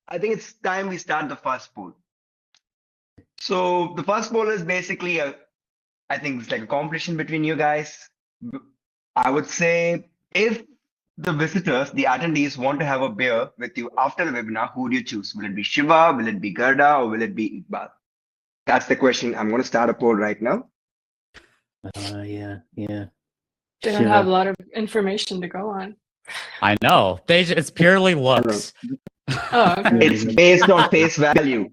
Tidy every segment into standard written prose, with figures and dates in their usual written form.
I think it's time we start the first poll. So the first poll is basically I think it's like a competition between you guys. I would say if the visitors, the attendees want to have a beer with you after the webinar, who do you choose? Will it be Shiva? Will it be Gerda? Or will it be Iqbal? That's the question. I'm going to start a poll right now. Yeah. They don't have a lot of information to go on. I know. It's purely looks. Oh, okay. It's based on face value.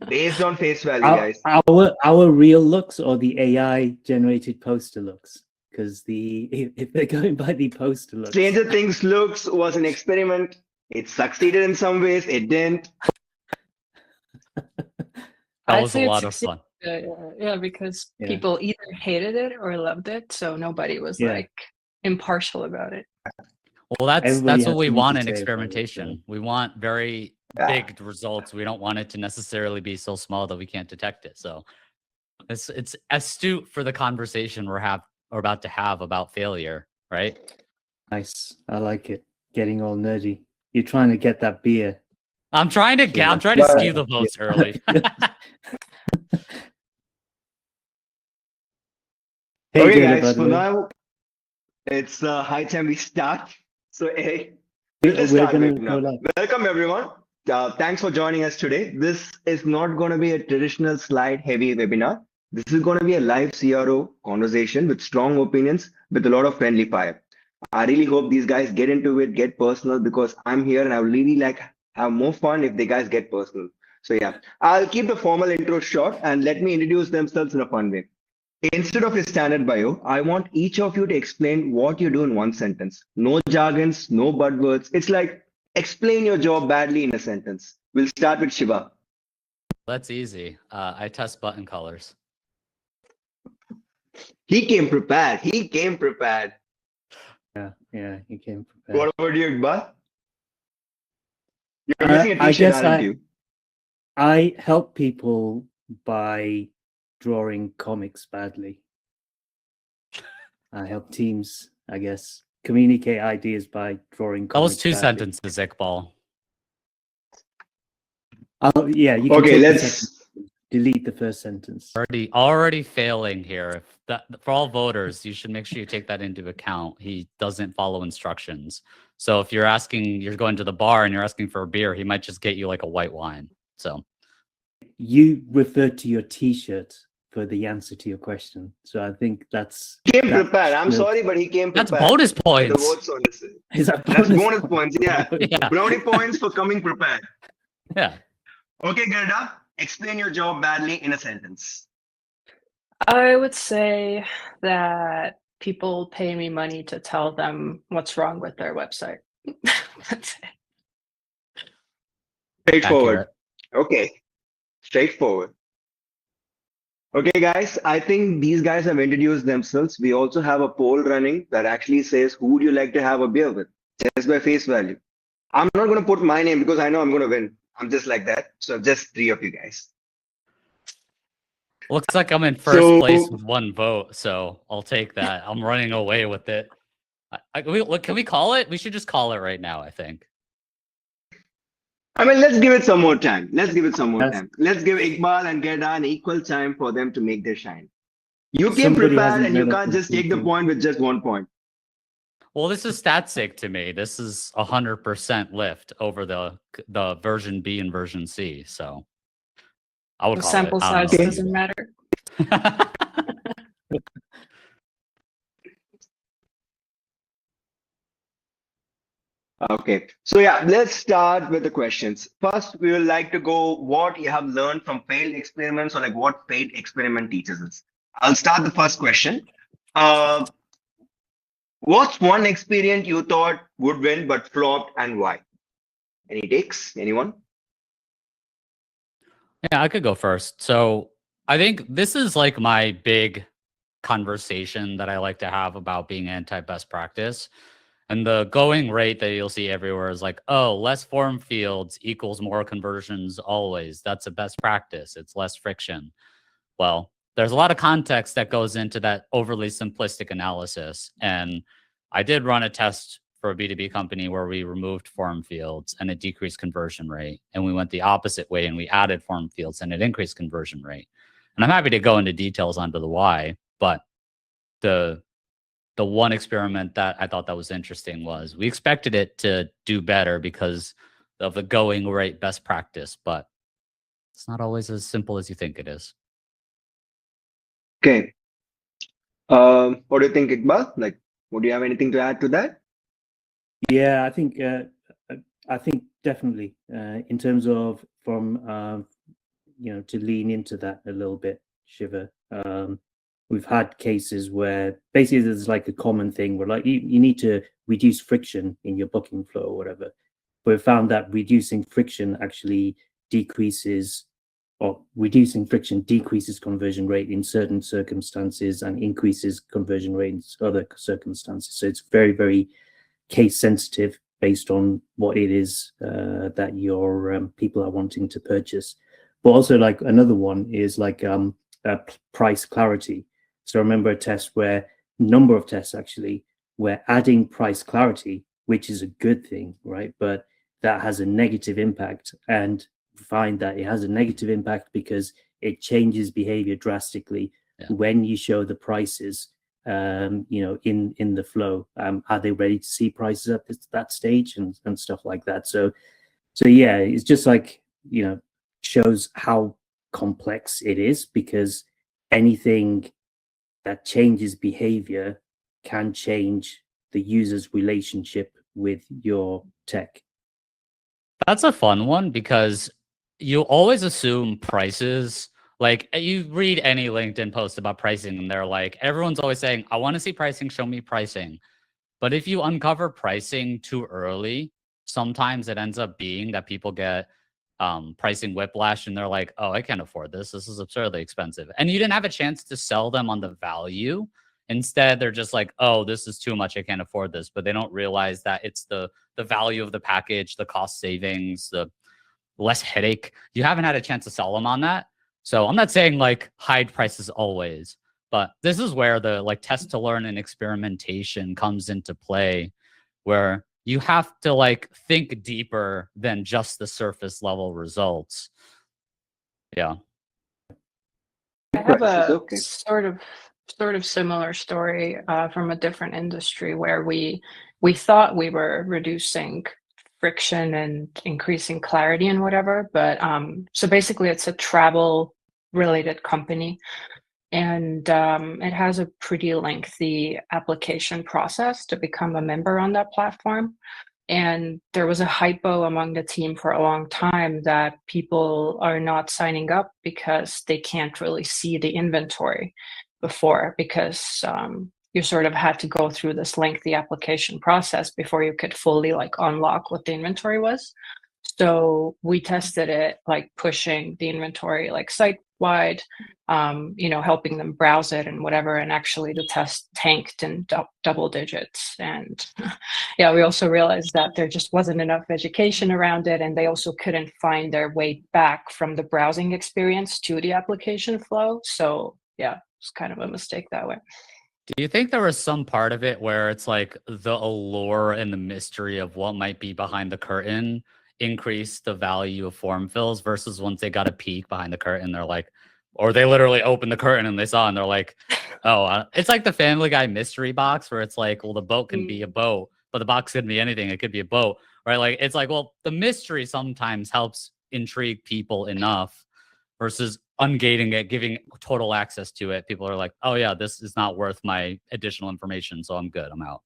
Based on face value, guys. Our real looks or the AI generated poster looks? Because if they're going by the poster looks. Stranger Things looks was an experiment. It succeeded in some ways. It didn't. That was a lot of fun. Yeah, because people either hated it or loved it, so nobody was like impartial about it. Well, that's what we want in experimentation. We want very big results. We don't want it to necessarily be so small that we can't detect it. So it's astute for the conversation we're about to have about failure, right? Nice. I like it. Getting all nerdy. You're trying to get that beer. I'm trying to skew the votes early. Okay, guys, for now, it's high time we start. So, welcome everyone. Thanks for joining us today. This is not going to be a traditional slide-heavy webinar. This is going to be a live CRO conversation with strong opinions, with a lot of friendly fire. I really hope these guys get into it, get personal, because I'm here and I would really have more fun if the guys get personal. So yeah, I'll keep the formal intro short and let me introduce themselves in a fun way. Instead of a standard bio, I want each of you to explain what you do in one sentence. No jargons, no buzzwords. It's like explain your job badly in a sentence. We'll start with Shiva. That's easy. I test button colors. He came prepared. Yeah, he came prepared. What about you, Iqbal? You're missing a t-shirt, aren't you? I help people by drawing comics badly. I help teams, I guess, communicate ideas by drawing comics. That was two badly. sentences, Iqbal. Oh yeah, you can let's delete the first sentence. Already failing here. For all voters, you should make sure you take that into account. He doesn't follow instructions. So if you're going to the bar and you're asking for a beer, he might just get you like a white wine. So you referred to your t-shirt for the answer to your question. So I think that's... He came prepared. I'm sorry, but he came prepared. That's bonus points. The votes on this. That's bonus points, yeah. Brownie points for coming prepared. Yeah. Okay, Gerda, explain your job badly in a sentence. I would say that people pay me money to tell them what's wrong with their website. That's it. Straightforward. Accurate. Okay. Straightforward. Okay, guys, I think these guys have introduced themselves. We also have a poll running that actually says, who would you like to have a beer with? Just by face value. I'm not going to put my name because I know I'm going to win. I'm just like that. So just 3 of you guys. Looks like I'm in first place with 1 vote, so I'll take that. I'm running away with it. Can we call it? We should just call it right now, I think. I mean, let's give it some more time. Let's give Iqbal and Gerda an equal time for them to make their shine. You came prepared and you can't just take the point with just 1 point. Well, this is static to me. This is 100% lift over the version B and version C. So I would call sample size doesn't matter. Okay, so yeah, let's start with the questions. First, we would like to go what you have learned from failed experiments, or like what failed experiment teaches us. I'll start the first question. What's one experiment you thought would win but flopped, and why? Any takes? Anyone? Yeah, I could go first. So I think this is like my big conversation that I like to have about being anti-best practice. And the going rate that you'll see everywhere is like, oh, less form fields equals more conversions always. That's a best practice. It's less friction. Well, there's a lot of context that goes into that overly simplistic analysis. And I did run a test for a B2B company where we removed form fields and it decreased conversion rate. And we went the opposite way and we added form fields and it increased conversion rate. And I'm happy to go into details onto the why, but the one experiment that I thought that was interesting was we expected it to do better because of the going rate best practice, but it's not always as simple as you think it is. Okay. What do you think, Iqbal? Like, would you have anything to add to that? Yeah, I think definitely in terms of from to lean into that a little bit, Shiva. We've had cases where basically there's like a common thing where like you need to reduce friction in your booking flow or whatever. But we found that reducing friction actually decreases conversion rate in certain circumstances and increases conversion rate in other circumstances. So it's very, very case sensitive based on what it is that your people are wanting to purchase. But also like another one is like price clarity. So I remember a test where number of tests actually where adding price clarity, which is a good thing, right? But that has a negative impact, and find that it has a negative impact because it changes behavior drastically when you show the prices in the flow. Are they ready to see prices at that stage and stuff like that? So yeah, it's just like shows how complex it is, because anything that changes behavior can change the user's relationship with your tech. That's a fun one because you always assume prices. Like you read any LinkedIn post about pricing and they're like, everyone's always saying, I want to see pricing, show me pricing. But if you uncover pricing too early, sometimes it ends up being that people get pricing whiplash and they're like, oh, I can't afford this. This is absurdly expensive. And you didn't have a chance to sell them on the value. Instead, they're just like, oh, this is too much. I can't afford this. But they don't realize that it's the value of the package, the cost savings, the less headache. You haven't had a chance to sell them on that. So I'm not saying like hide prices always, but this is where the like test to learn and experimentation comes into play, where you have to like think deeper than just the surface level results. Yeah. I have a sort of similar story from a different industry where we thought we were reducing friction and increasing clarity and whatever, but so basically it's a travel related company, and it has a pretty lengthy application process to become a member on that platform. And there was a hypo among the team for a long time that people are not signing up because they can't really see the inventory before, because you sort of had to go through this lengthy application process before you could fully like unlock what the inventory was. So we tested it like pushing the inventory like site wide, helping them browse it and whatever. And actually the test tanked in double digits. And yeah, we also realized that there just wasn't enough education around it. And they also couldn't find their way back from the browsing experience to the application flow. So yeah, it's kind of a mistake that way. Do you think there was some part of it where it's like the allure and the mystery of what might be behind the curtain increase the value of form fills versus once they got a peek behind the curtain, they're like, or they literally opened the curtain and they saw and they're like, oh, it's like the Family Guy mystery box where it's like, well, the boat can be a boat, but the box could be anything. It could be a boat, right? Like, it's like, well, the mystery sometimes helps intrigue people enough versus ungating it, giving total access to it. People are like, oh yeah, this is not worth my additional information, so I'm good, I'm out.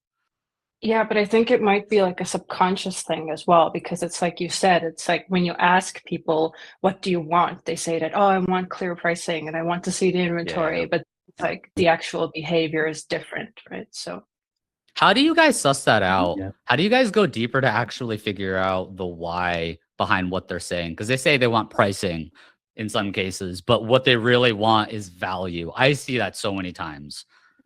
Yeah, but I think it might be like a subconscious thing as well, because it's like you said, it's like when you ask people, what do you want? They say that, oh, I want clear pricing and I want to see the inventory, but like the actual behavior is different, right? So how do you guys suss that out? Yeah. How do you guys go deeper to actually figure out the why behind what they're saying? Because they say they want pricing in some cases, but what they really want is value. I see that so many times.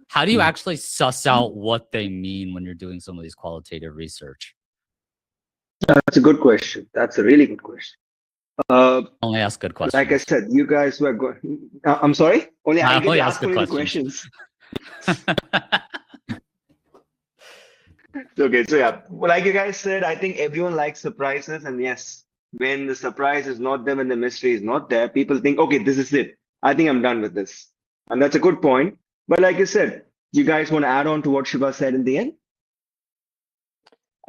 How do you actually suss out what they mean when you're doing some of these qualitative research? That's a good question. That's a really good question. Only ask good questions. Like I said, you guys were going. I'm sorry. Only I get to ask really good questions. Okay, so yeah, well, like you guys said, I think everyone likes surprises, and yes, when the surprise is not there, when the mystery is not there, people think, okay, this is it. I think I'm done with this, and that's a good point. But like you said, you guys want to add on to what Shiva said in the end?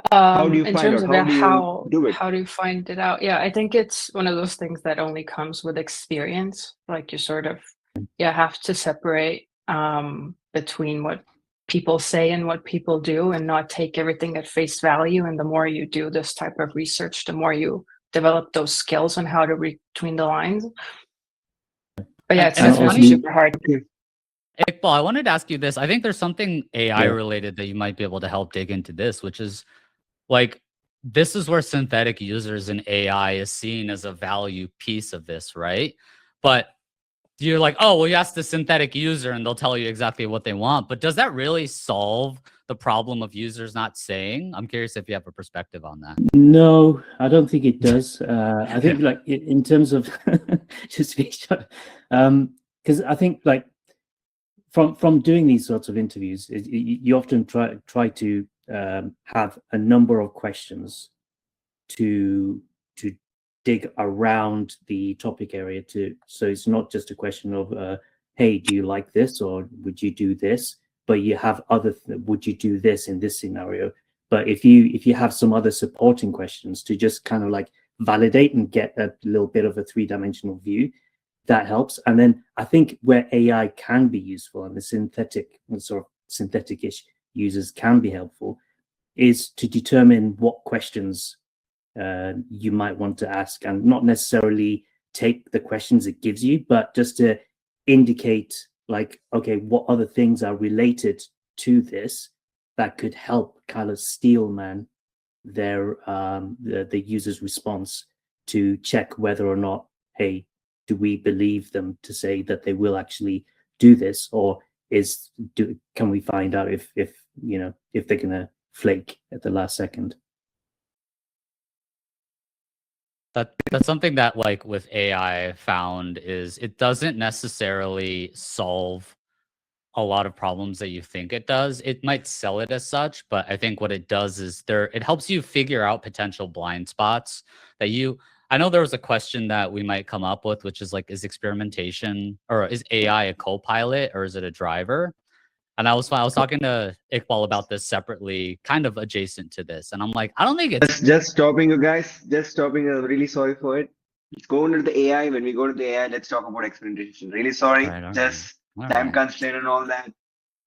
How do you In find terms out? of How do you how do it? how do you find it out? Yeah, I think it's one of those things that only comes with experience. Like you sort of have to separate between what people say and what people do and not take everything at face value. And the more you do this type of research, the more you develop those skills on how to read between the lines. But yeah, And it's it's funny, super hard. Iqbal, I wanted to ask you this. I think there's something AI Yeah. related that you might be able to help dig into this, which is like, this is where synthetic users in AI is seen as a value piece of this, right? But you're like, oh, well, you ask the synthetic user and they'll tell you exactly what they want. But does that really solve the problem of users not saying? I'm curious if you have a perspective on that. No, I don't think it does. I think like in terms of just to be short, because I think like from doing these sorts of interviews, you often try to have a number of questions to dig around the topic area so it's not just a question of hey, do you like this, or would you do this, but you have would you do this in this scenario. But if you have some other supporting questions to just kind of like validate and get a little bit of a three-dimensional view, that helps. And then I think where AI can be useful and the sort of synthetic-ish users can be helpful is to determine what questions you might want to ask, and not necessarily take the questions it gives you, but just to indicate like, okay, what other things are related to this that could help kind of steelman their the user's response to check whether or not, hey, do we believe them to say that they will actually do this, or can we find out if they're gonna flake at the last second? That's something that, like, with AI found is it doesn't necessarily solve a lot of problems that you think it does. It might sell it as such, but I think what it does is it helps you figure out potential blind spots that I know there was a question that we might come up with, which is like, is experimentation, or is AI a co-pilot, or is it a driver? And I was talking to Iqbal about this separately, kind of adjacent to this. And I'm like, I don't think it's Just stopping you guys. Just stopping you. I'm really sorry for it. Let's go into the AI. When we go to the AI, let's talk about experimentation. Really sorry. all right. Just All time right. constraint and all that.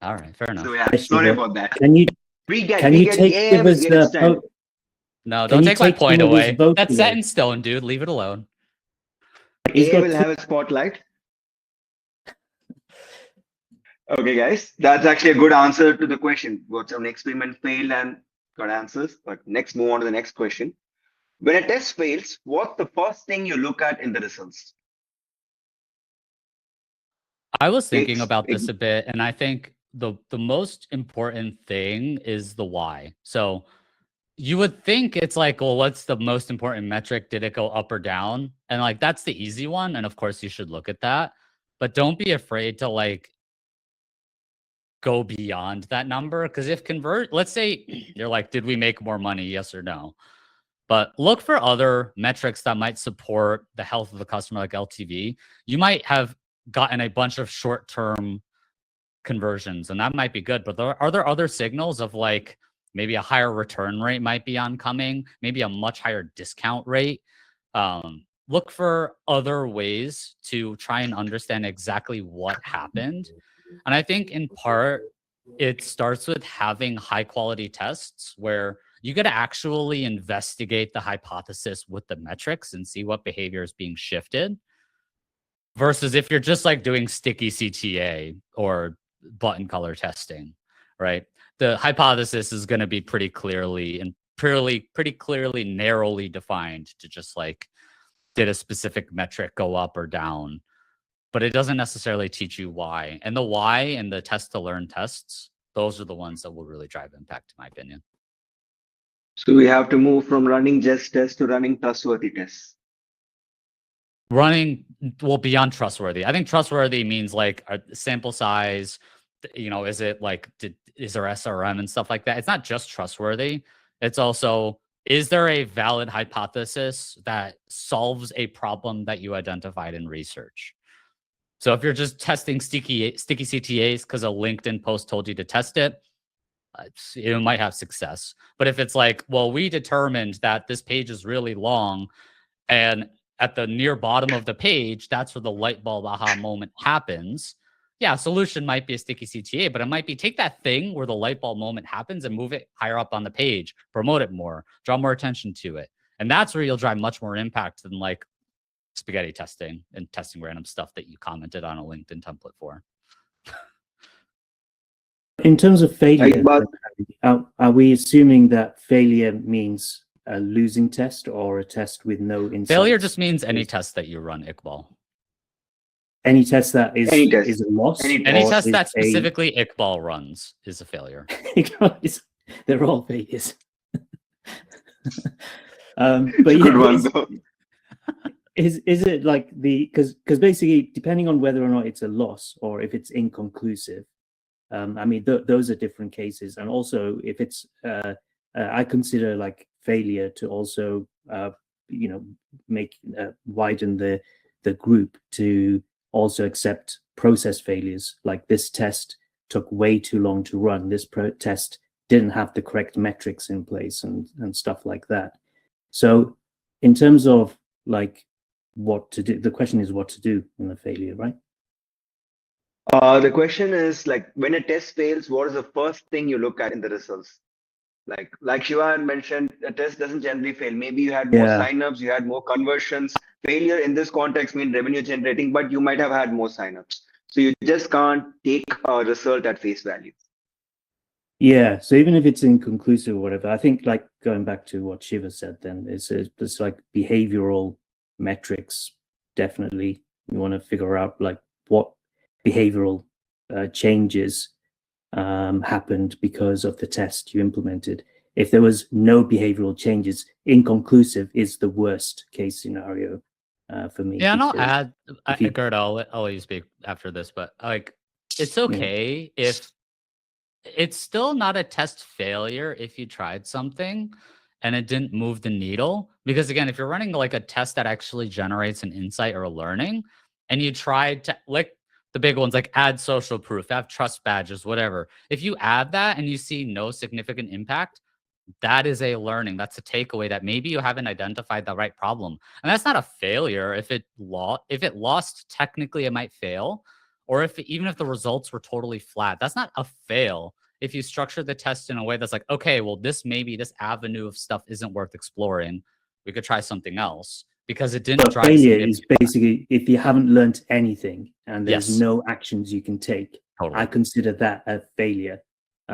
All right, fair enough. So yeah, sorry about that. Can you We get take the AI, we get extended. No, don't take my point away. That's set away? in stone, dude. Leave it alone. AI will have a spotlight. Okay, guys, that's actually a good answer to the question. What's an experiment failed and got answers? But next, move on to the next question. When a test fails, what's the first thing you look at in the results? I was thinking about this a bit, and I think the most important thing is the why. So you would think it's like, well, what's the most important metric? Did it go up or down? And like, that's the easy one. And of course you should look at that, but don't be afraid to like go beyond that number. Because if let's say you're like, did we make more money? Yes or no? But look for other metrics that might support the health of the customer, like LTV. You might have gotten a bunch of short-term conversions, and that might be good. But are there other signals of like maybe a higher return rate might be oncoming, maybe a much higher discount rate? Look for other ways to try and understand exactly what happened. And I think in part, it starts with having high quality tests where you got to actually investigate the hypothesis with the metrics and see what behavior is being shifted. Versus if you're just like doing sticky CTA or button color testing, right? The hypothesis is going to be pretty clearly narrowly defined to just like, did a specific metric go up or down? But it doesn't necessarily teach you why. And the why and the test to learn tests, those are the ones that will really drive impact, in my opinion. So we have to move from running just tests to running trustworthy tests. Running, well, beyond trustworthy. I think trustworthy means like a sample size, is it like, is there SRM and stuff like that? It's not just trustworthy. It's also, is there a valid hypothesis that solves a problem that you identified in research? So if you're just testing sticky CTAs because a LinkedIn post told you to test it, it might have success. But if it's like, well, we determined that this page is really long, and at the near bottom of the page, that's where the light bulb aha moment happens. Yeah, solution might be a sticky CTA, but it might be take that thing where the light bulb moment happens and move it higher up on the page, promote it more, draw more attention to it. And that's where you'll drive much more impact than like spaghetti testing and testing random stuff that you commented on a LinkedIn template for. In terms of failure, are we assuming that failure means a losing test or a test with no insights? Failure just means any test that you run, Iqbal. Any test that is a loss? Any test that specifically Iqbal runs is a failure. They're all failures. But yeah, is it like because basically depending on whether or not it's a loss or if it's inconclusive, I mean those are different cases. And also if it's I consider like failure to also make widen the group to also accept process failures. Like this test took way too long to run, this test didn't have the correct metrics in place and stuff like that. So in terms of like what to do, the question is what to do in the failure, right? The question is like, when a test fails, what is the first thing you look at in the results? Like Shiva had mentioned, a test doesn't generally fail. Maybe you had more signups, you had more conversions. Failure in this context means revenue generating, but you might have had more signups. So you just can't take a result at face value. Yeah, so even if it's inconclusive or whatever, I think like going back to what Shiva said, then it's like behavioral metrics. Definitely, you want to figure out like what behavioral changes happened because of the test you implemented. If there was no behavioral changes, inconclusive is the worst case scenario for me. Yeah, and I'll add, Gerda, I'll let you speak after this, but like it's okay if it's still not a test failure if you tried something and it didn't move the needle. Because again, if you're running like a test that actually generates an insight or a learning, and you tried to like the big ones like add social proof, have trust badges, whatever. If you add that and you see no significant impact, that is a learning. That's a takeaway that maybe you haven't identified the right problem. And that's not a failure. If it lost, technically it might fail. Or even if the results were totally flat, that's not a fail. If you structure the test in a way that's like, okay, well, this avenue of stuff isn't worth exploring. We could try something else because it didn't drive. Failure is basically if you haven't learned anything and there's no actions you can take. Totally. I consider that a failure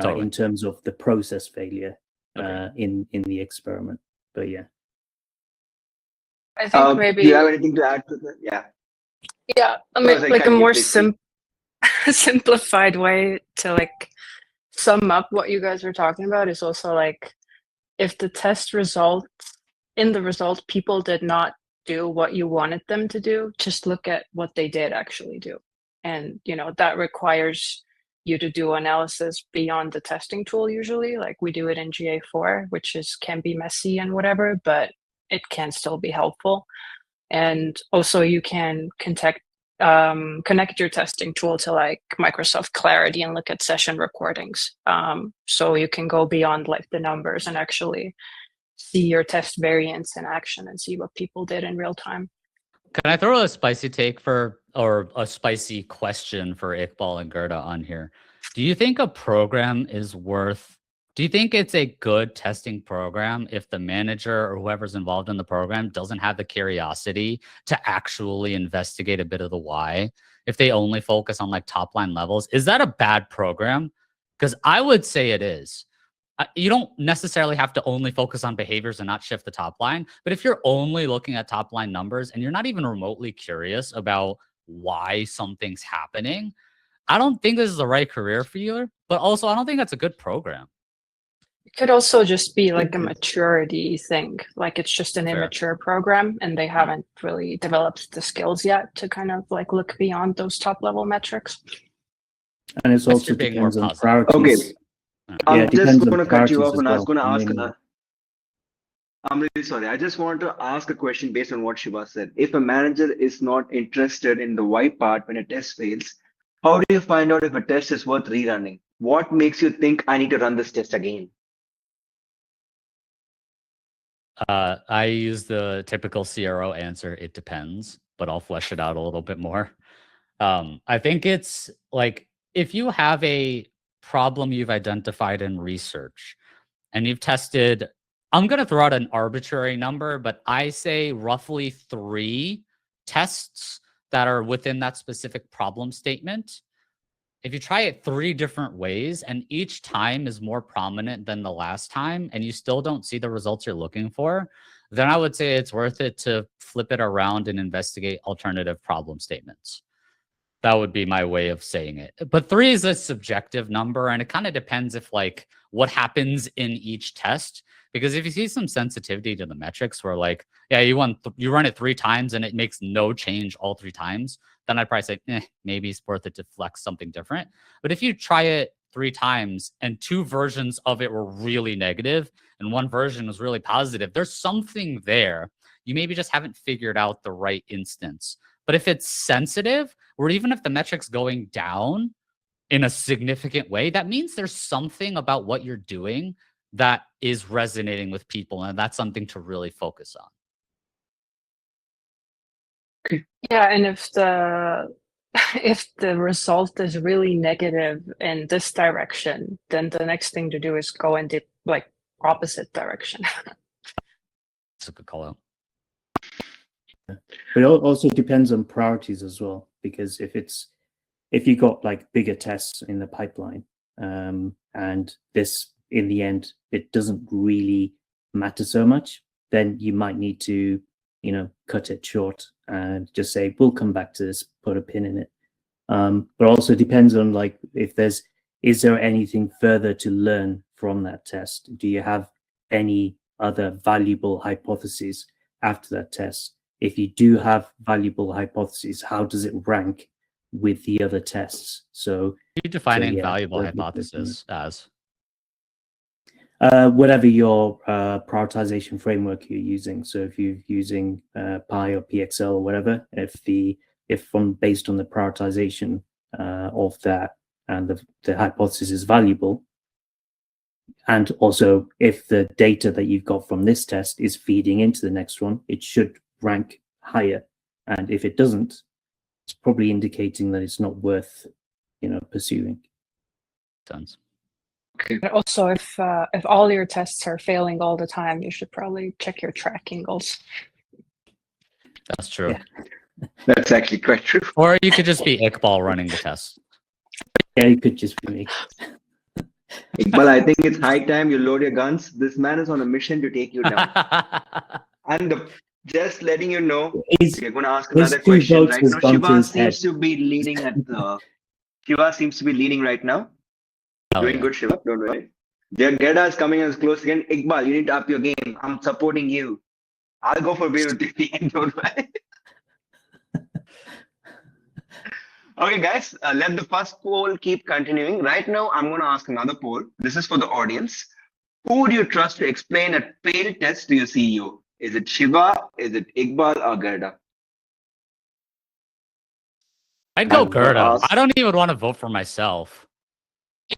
in terms of the process failure in the experiment. But yeah. I think maybe. Do you have anything to add to that? Yeah. Yeah, I mean, like a more simplified way to like sum up what you guys were talking about is also like if the test results people did not do what you wanted them to do, just look at what they did actually do. And that requires you to do analysis beyond the testing tool usually. Like we do it in GA4, which can be messy and whatever, but it can still be helpful. And also you can connect your testing tool to like Microsoft Clarity and look at session recordings. So you can go beyond like the numbers and actually see your test variants in action and see what people did in real time. Can I throw a spicy take or a spicy question for Iqbal and Gerda on here? Do you think a program is do you think it's a good testing program if the manager or whoever's involved in the program doesn't have the curiosity to actually investigate a bit of the why? If they only focus on like top line levels, is that a bad program? Because I would say it is. You don't necessarily have to only focus on behaviors and not shift the top line. But if you're only looking at top line numbers and you're not even remotely curious about why something's happening, I don't think this is the right career for you. But also, I don't think that's a good program. It could also just be like a maturity thing. Like it's just an immature program and they haven't really developed the skills yet to kind of like look beyond those top level metrics. And it Unless also you're being more depends on positive. priorities. Okay, Yeah, I'm it just depends on going to cut you priorities off as and I was well. going to I ask mean, I'm really sorry. I just want to ask a question based on what Shiva said. If a manager is not interested in the why part when a test fails, how do you find out if a test is worth rerunning? What makes you think I need to run this test again? I use the typical CRO answer, it depends, but I'll flesh it out a little bit more. I think it's like if you have a problem you've identified in research and you've tested, I'm going to throw out an arbitrary number, but I say roughly 3 tests that are within that specific problem statement. If you try it 3 different ways and each time is more prominent than the last time and you still don't see the results you're looking for, then I would say it's worth it to flip it around and investigate alternative problem statements. That would be my way of saying it. But 3 is a subjective number, and it kind of depends if like what happens in each test. Because if you see some sensitivity to the metrics where like, yeah, you run it 3 times and it makes no change all 3 times, then I'd probably say, maybe it's worth it to flex something different. But if you try it 3 times and 2 versions of it were really negative and 1 version was really positive, there's something there. You maybe just haven't figured out the right instance. But if it's sensitive, or even if the metric's going down in a significant way, that means there's something about what you're doing that is resonating with people, and that's something to really focus on. Yeah, and if the result is really negative in this direction, then the next thing to do is go in the like opposite direction. That's a good call out. but it also depends on priorities as well, because if you got like bigger tests in the pipeline, and this in the end it doesn't really matter so much, then you might need to, cut it short and just say we'll come back to this, put a pin in it. But also depends on like is there anything further to learn from that test? Do you have any other valuable hypotheses after that test? If you do have valuable hypotheses, how does it rank with the other tests? So you're defining valuable hypothesis as whatever your prioritization framework you're using. So if you're using Pi or PXL or whatever, if based on the prioritization of that and the hypothesis is valuable, and also if the data that you've got from this test is feeding into the next one, it should rank higher. And if it doesn't, it's probably indicating that it's not worth, pursuing. Sense. Okay. But also, if all your tests are failing all the time, you should probably check your tracking goals. That's true. Yeah. That's actually quite true. Or you could just be Iqbal running the test. Yeah, it could just be me. Iqbal, I think it's high time you load your guns. This man is on a mission to take you down. And just letting you know, we're going to ask another question right now. Shiva seems to be leading Shiva seems to be leading right now. Doing good, Shiva. Don't worry. Gerda is coming as close again. Iqbal, you need to up your game. I'm supporting you. I'll go for beer with you. Don't worry. Okay, guys, let the first poll keep continuing. Right now, I'm going to ask another poll. This is for the audience. Who would you trust to explain a failed test to your CEO? Is it Shiva? Is it Iqbal or Gerda? I'd go Gerda. I don't even want to vote for myself.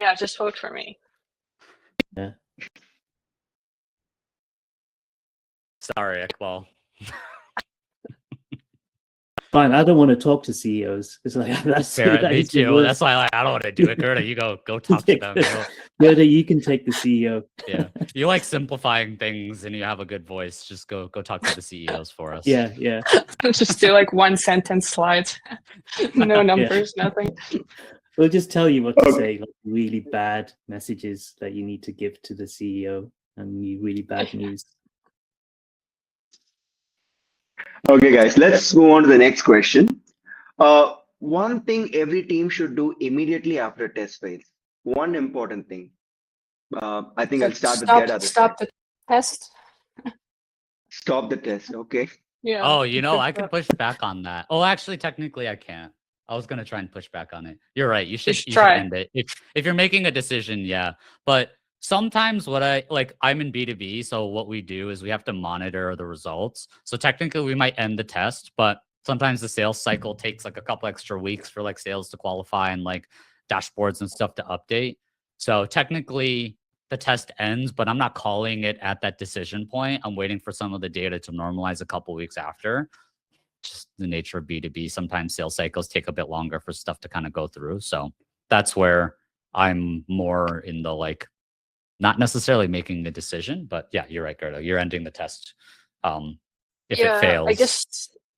Yeah, just vote for me. Yeah. Sorry, Iqbal. Fine, I don't want to talk to CEOs. It's like that's fair. Me too. That's why I don't want to do it. Gerda, you go talk to them. Gerda, you can take the CEO. Yeah, you like simplifying things and you have a good voice. Just go talk to the CEOs for us. Yeah. Just do like 1 sentence slides, no numbers, nothing. We'll just tell you what to say, like really bad messages that you need to give to the CEO and really bad news. Okay, guys, let's move on to the next question. One thing every team should do immediately after a test fails. One important thing. I think I'll start with Gerda. Stop the test. Stop the test. Okay. Yeah. Oh, I can push back on that. Oh, actually, technically, I can't. I was gonna try and push back on it. You're right. You should try. end it. If you're making a decision, yeah. But sometimes I'm in B2B, so what we do is we have to monitor the results. So technically we might end the test, but sometimes the sales cycle takes like a couple extra weeks for like sales to qualify and like dashboards and stuff to update. So technically the test ends, but I'm not calling it at that decision point. I'm waiting for some of the data to normalize a couple weeks after. Just the nature of B2B. Sometimes sales cycles take a bit longer for stuff to kind of go through. So that's where I'm more in the like, not necessarily making the decision, but yeah, you're right, Gerda. You're ending the test. If it fails.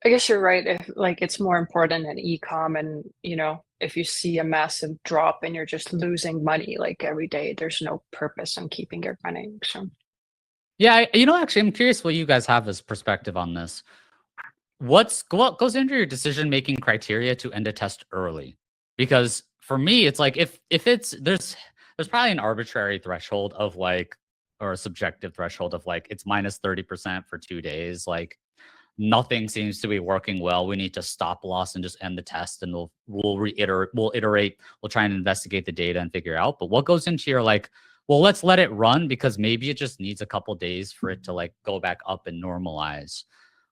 I guess you're right. If like it's more important in e-com, and if you see a massive drop and you're just losing money like every day, there's no purpose in keeping it running. So yeah, actually, I'm curious what you guys have as perspective on this. What goes into your decision-making criteria to end a test early? Because for me, it's like if it's there's probably an arbitrary threshold of like, or a subjective threshold of like, it's minus 30% for 2 days. Like nothing seems to be working well. We need to stop loss and just end the test, and we'll iterate, we'll try and investigate the data and figure out. But what goes into your like, well, let's let it run because maybe it just needs a couple days for it to like go back up and normalize.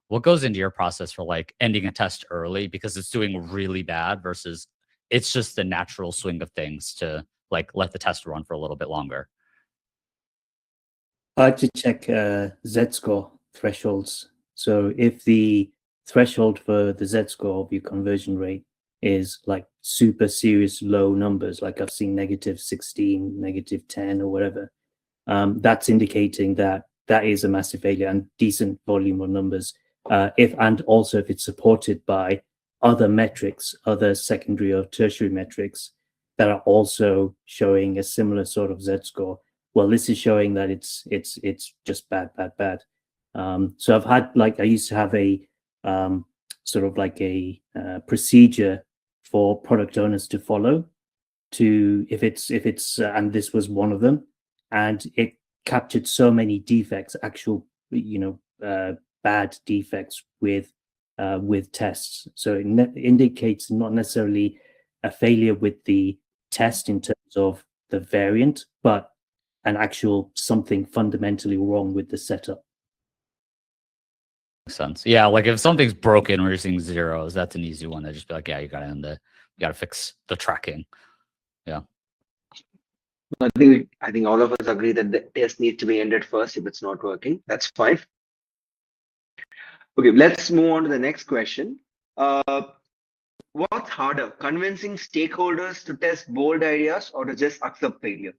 What goes into your process for like ending a test early because it's doing really bad versus it's just the natural swing of things to like let the test run for a little bit longer? I like to check Z-score thresholds. So if the threshold for the Z-score of your conversion rate is like super serious low numbers, like I've seen -16, -10 or whatever, that's indicating that is a massive failure and decent volume of numbers. And also if it's supported by other metrics, other secondary or tertiary metrics that are also showing a similar sort of Z-score, well, this is showing that it's just bad. So I've had I used to have a sort of like a procedure for product owners to follow if it's and this was one of them, and it captured so many defects, actual bad defects with tests. So it indicates not necessarily a failure with the test in terms of the variant, but an actual something fundamentally wrong with the setup. Makes sense. Yeah, like if something's broken or you're seeing zeros, that's an easy one to just be like, yeah, you gotta fix the tracking. Yeah. I think all of us agree that the test needs to be ended first if it's not working. That's fine. Okay, let's move on to the next question. What's harder, convincing stakeholders to test bold ideas or to just accept failure?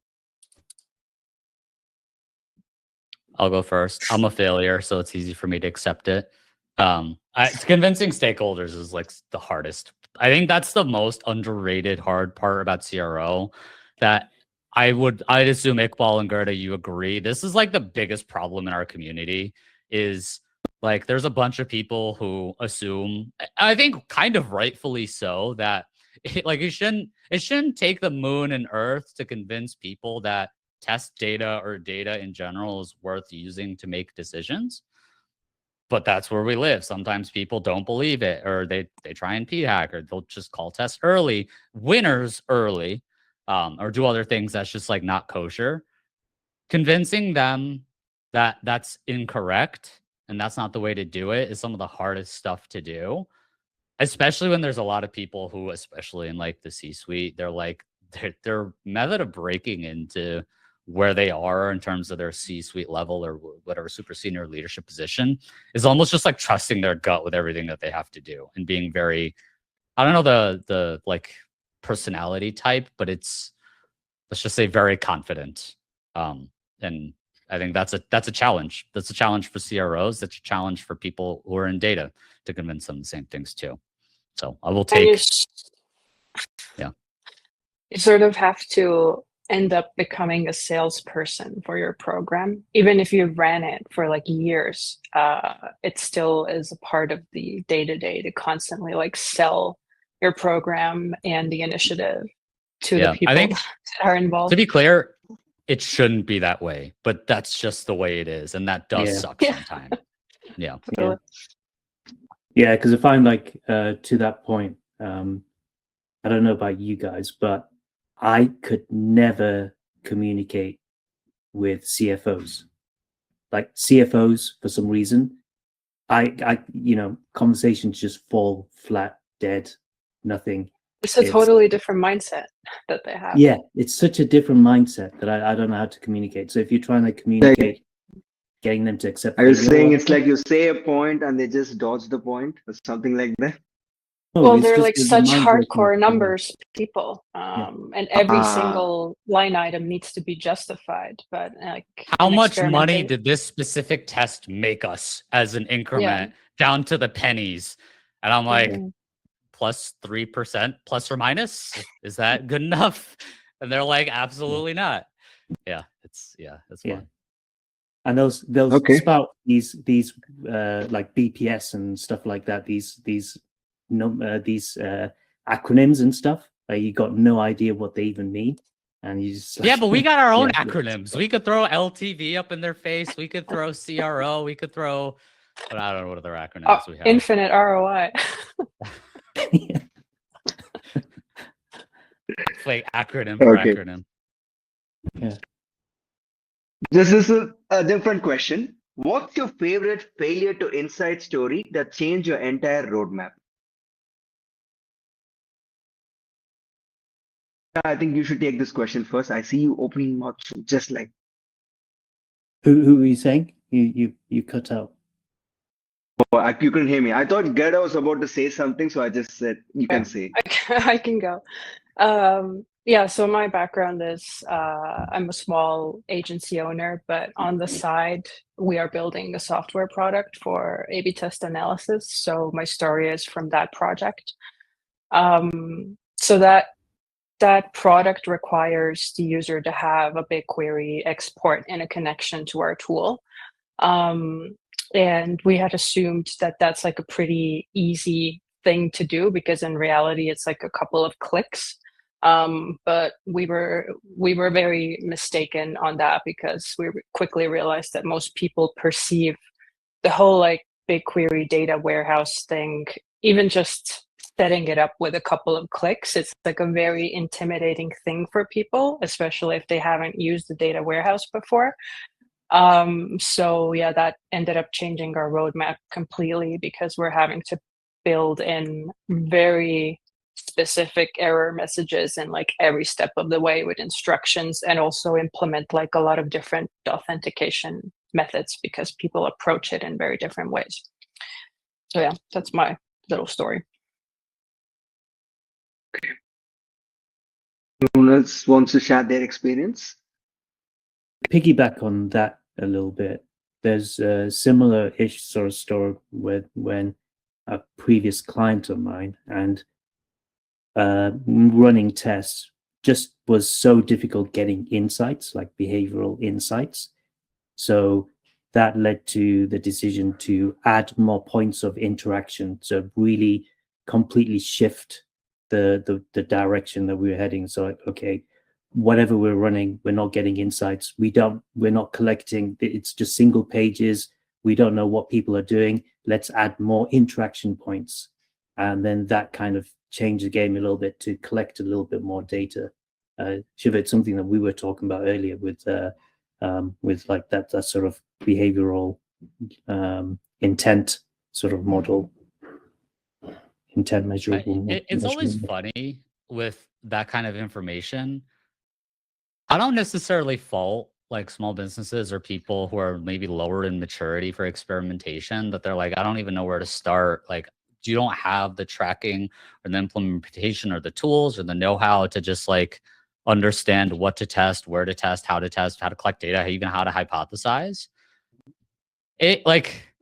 I'll go first. I'm a failure, so it's easy for me to accept it. Convincing stakeholders is like the hardest. I think that's the most underrated hard part about CRO that I'd assume Iqbal and Gerda, you agree. This is like the biggest problem in our community is like there's a bunch of people who assume, I think kind of rightfully so, that it shouldn't take the moon and earth to convince people that test data or data in general is worth using to make decisions. But that's where we live. Sometimes people don't believe it, or they try and p-hack, or they'll just call tests early, winners early, or do other things that's just like not kosher. Convincing them that that's incorrect and that's not the way to do it is some of the hardest stuff to do, especially when there's a lot of people who, especially in like the C-suite, they're like their method of breaking into where they are in terms of their C-suite level or whatever super senior leadership position is almost just like trusting their gut with everything that they have to do and being very, I don't know the like personality type, but it's, let's just say, very confident. And I think that's a challenge. That's a challenge for CROs. That's a challenge for people who are in data to convince them the same things too. So I will take. Yeah. You sort of have to end up becoming a salesperson for your program. Even if you ran it for like years, it still is a part of the day-to-day to constantly like sell your program and the initiative to the people that are involved. To be clear, it shouldn't be that way, but that's just the way it is. And that does suck sometimes. Yeah. Yeah, because I find like to that point, I don't know about you guys, but I could never communicate with CFOs. Like CFOs, for some reason, conversations just fall flat, dead, nothing. It's a totally different mindset that they have. Yeah, it's such a different mindset that I don't know how to communicate. So if you're trying to communicate, getting them to accept. Are you saying it's like you say a point and they just dodge the point or something like that? Well, they're like such hardcore numbers people, and every single line item needs to be justified. But like, how much money did this specific test make us as an increment down to the pennies? And I'm like, plus 3%, plus or minus? Is that good enough? And they're like, absolutely not. Yeah, it's fun. And they'll spout these like BPS and stuff like that. These acronyms and stuff. Like you got no idea what they even mean, and you just but we got our own acronyms. We could throw LTV up in their face. We could throw CRO. We could throw, but I don't know what other acronyms we have. Infinite ROI. Like acronym for acronym. Yeah. This is a different question. What's your favorite failure to insight story that changed your entire roadmap? I think you should take this question first. I see you opening mouth, just like. Who are you saying? You cut out. Oh, you couldn't hear me. I thought Gerda was about to say something, so I just said you can say. I can go. So my background is I'm a small agency owner, but on the side, we are building a software product for A/B test analysis. So my story is from that project. So that product requires the user to have a BigQuery export and a connection to our tool. And we had assumed that that's like a pretty easy thing to do because in reality, it's like a couple of clicks. But we were very mistaken on that because we quickly realized that most people perceive the whole like BigQuery data warehouse thing, even just setting it up with a couple of clicks, it's like a very intimidating thing for people, especially if they haven't used the data warehouse before. So yeah, that ended up changing our roadmap completely because we're having to build in very specific error messages in like every step of the way with instructions, and also implement like a lot of different authentication methods because people approach it in very different ways. So yeah, that's my little story. Okay. Anyone else wants to share their experience? Piggyback on that a little bit. There's a similar-ish sort of story with when a previous client of mine and running tests just was so difficult getting insights, like behavioral insights. So that led to the decision to add more points of interaction to really completely shift the direction that we were heading. So like, okay, whatever we're running, we're not getting insights. We're not collecting. It's just single pages. We don't know what people are doing. Let's add more interaction points. And then that kind of changed the game a little bit to collect a little bit more data. Shiva, it's something that we were talking about earlier with like that sort of behavioral intent sort of model. Intent measurable. It's always funny with that kind of information. I don't necessarily fault like small businesses or people who are maybe lower in maturity for experimentation, that they're like, I don't even know where to start. Like, you don't have the tracking or the implementation or the tools or the know-how to just like understand what to test, where to test, how to collect data, even how to hypothesize. It like,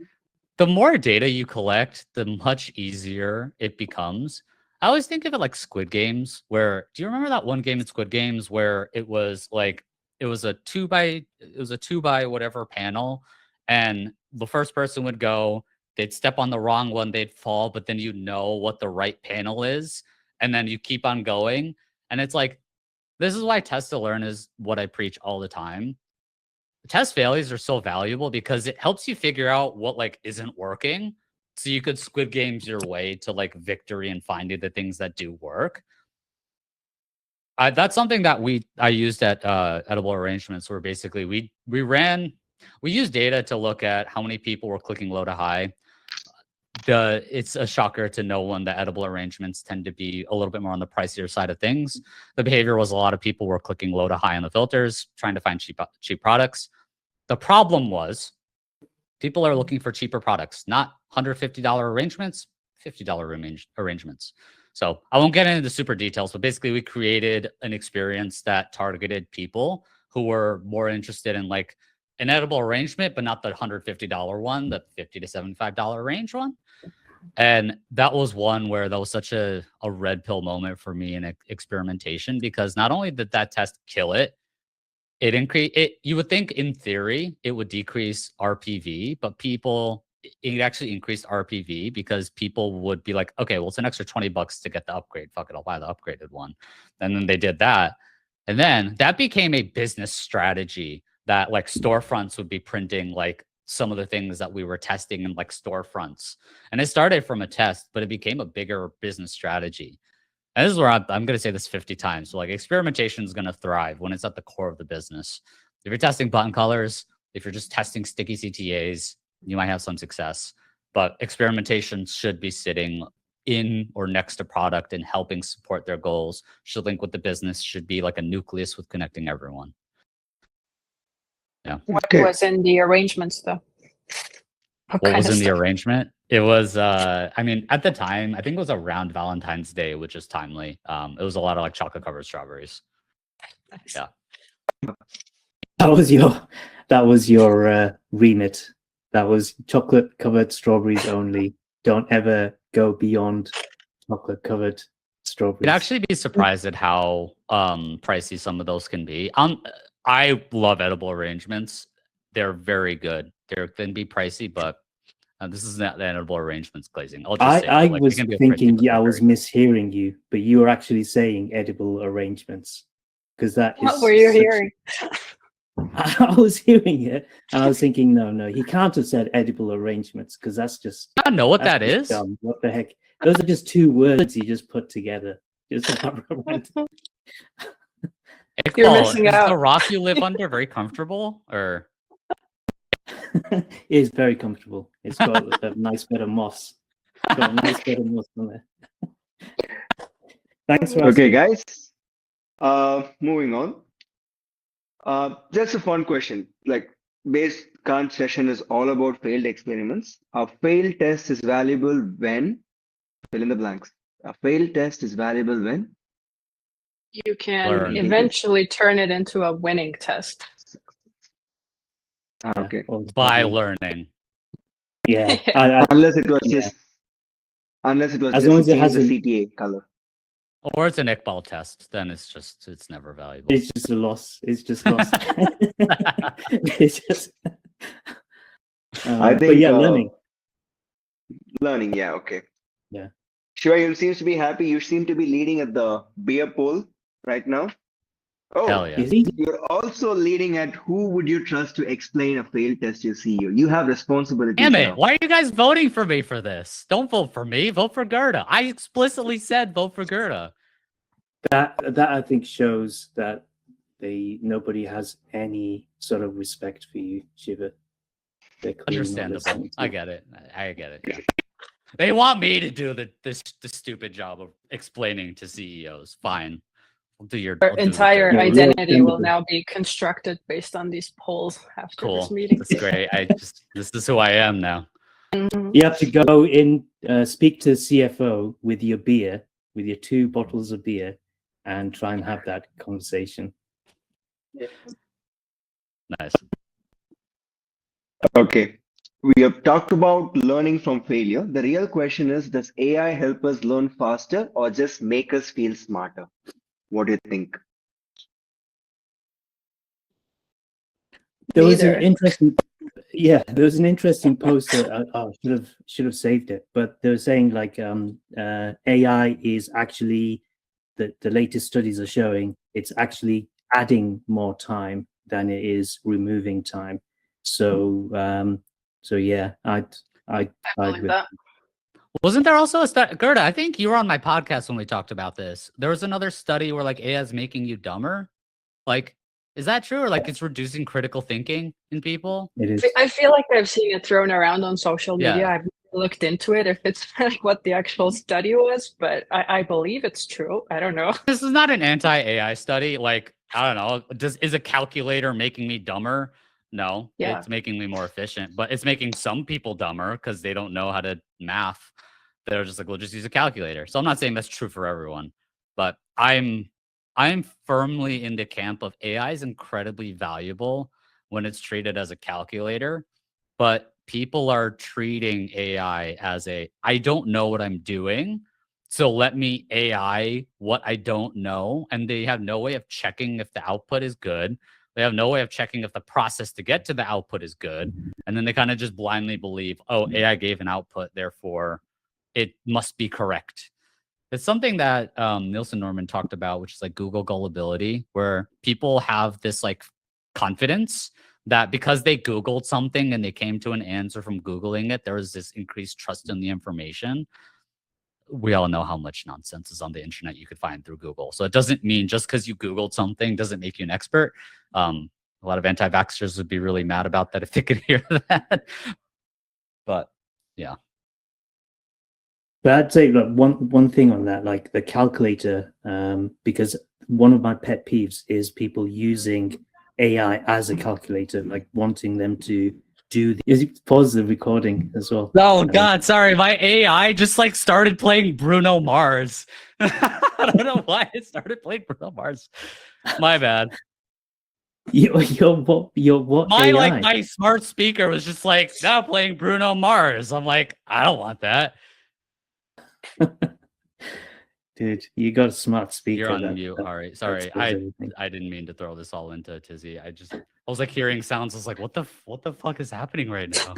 the more data you collect, the much easier it becomes. I always think of it like Squid Games, where, do you remember that one game in Squid Games where it was like, it was a two by whatever panel, and the first person would go, they'd step on the wrong one, they'd fall, but then you know what the right panel is, and then you keep on going. And it's like, this is why test to learn is what I preach all the time. Test failures are so valuable because it helps you figure out what like isn't working, so you could Squid Games your way to like victory and finding the things that do work. That's something that I used at Edible Arrangements, where basically we used data to look at how many people were clicking low to high. It's a shocker to no one that Edible Arrangements tend to be a little bit more on the pricier side of things. The behavior was a lot of people were clicking low to high on the filters, trying to find cheap products. The problem was people are looking for cheaper products, not $150 arrangements, $50 arrangements. So I won't get into the super details, but basically we created an experience that targeted people who were more interested in like an edible arrangement, but not the $150 one, the $50 to $75 range one. And that was one where that was such a red pill moment for me in experimentation, because not only did that test kill it, you would think in theory it would decrease RPV, but it actually increased RPV because people would be like, okay, well, it's an extra $20 to get the upgrade. Fuck it, I'll buy the upgraded one. And then they did that. And then that became a business strategy that like storefronts would be printing like some of the things that we were testing in like storefronts. And it started from a test, but it became a bigger business strategy. And this is where I'm going to say this 50 times. So like experimentation is going to thrive when it's at the core of the business. If you're testing button colors, if you're just testing sticky CTAs, you might have some success. But experimentation should be sitting in or next to product and helping support their goals. Should link with the business, should be like a nucleus with connecting everyone. Yeah. What was in the arrangements though? What was in the arrangement? It was, I mean, at the time, I think it was around Valentine's Day, which is timely. It was a lot of like chocolate covered strawberries. Nice. Yeah. That was your remit. That was chocolate covered strawberries only. Don't ever go beyond chocolate covered strawberries. You'd actually be surprised at how pricey some of those can be. I love edible arrangements. They're very good. They can be pricey, but this is not the edible arrangements glazing. I was thinking, I was mishearing you, but you were actually saying edible arrangements, because that what were you hearing? I was hearing it, and I was thinking, no, he can't have said edible arrangements, because that's just. I don't know what that is. Dumb. What the heck? Those are just two words he just put together. Iqbal, You're missing out. Is the rock you live under very comfortable, or? It is very comfortable. It's got a nice bit of moss. It's got a nice bit of moss on there. Thanks for asking. Okay, guys. Moving on. Just a fun question. Like, current session is all about failed experiments. A failed test is valuable when, fill in the blanks. A failed test is valuable when you can eventually turn it into a winning test. Okay. By learning. Yeah. Unless it was just as long as it has a CTA color. Or it's an Iqbal test, then it's never valuable. It's just a loss. It's just lost. It's just I think learning. Learning, yeah, okay. Yeah. Shiva, you seems to be happy. You seem to be leading at the beer poll right now. Oh, hell yeah. You're also leading at who would you trust to explain a failed test to your CEO. You have responsibility. Damn it. Now. Why are you guys voting for me for this? Don't vote for me. Vote for Gerda. I explicitly said vote for Gerda. That I think shows that nobody has any sort of respect for you, Shiva. Understandable. I get it. Yeah. They want me to do the stupid job of explaining to CEOs. Fine. Your entire identity will now be constructed based on these polls after this meeting. That's great. This is who I am now. You have to go in, speak to the CFO with your beer, with your 2 bottles of beer, and try and have that conversation. Yeah. Nice. Okay. We have talked about learning from failure. The real question is, does AI help us learn faster or just make us feel smarter? What do you think? There was an interesting post that I should have saved it, but they were saying like AI is actually the latest studies are showing it's actually adding more time than it is removing time. So yeah, I believe that. Wasn't there also a study, Gerda? I think you were on my podcast when we talked about this. There was another study where like AI is making you dumber. Like, is that true, or like it's reducing critical thinking in people? It is. I feel like I've seen it thrown around on social media. Yeah. I've looked into it if it's what the actual study was, but I believe it's true. I don't know. This is not an anti-AI study. Like, I don't know. Is a calculator making me dumber? No, Yeah. it's making me more efficient, but it's making some people dumber because they don't know how to math. They're just like, we'll just use a calculator. So I'm not saying that's true for everyone, but I'm firmly in the camp of AI is incredibly valuable when it's treated as a calculator, but people are treating AI as I don't know what I'm doing, so let me AI what I don't know, and they have no way of checking if the output is good. They have no way of checking if the process to get to the output is good, and then they kind of just blindly believe, oh, AI gave an output, therefore it must be correct. It's something that Nielsen Norman talked about, which is like Google gullibility, where people have this like confidence that because they Googled something and they came to an answer from Googling it, there was this increased trust in the information. We all know how much nonsense is on the internet you could find through Google. So it doesn't mean just because you Googled something doesn't make you an expert. A lot of anti-vaxxers would be really mad about that if they could hear that. But yeah. But I'd say like one thing on that, like the calculator, because one of my pet peeves is people using AI as a calculator, like wanting them to do pause the recording as well. Oh God, sorry, my AI just like started playing Bruno Mars. I don't know why it started playing Bruno Mars. My bad. Your what? My AI? like my smart speaker was just like now playing Bruno Mars. I'm like, I don't want that. Dude, you got a smart speaker. You're on mute. All right, sorry. I didn't mean to throw this all into a tizzy. I was like hearing sounds. I was like, what the fuck is happening right now?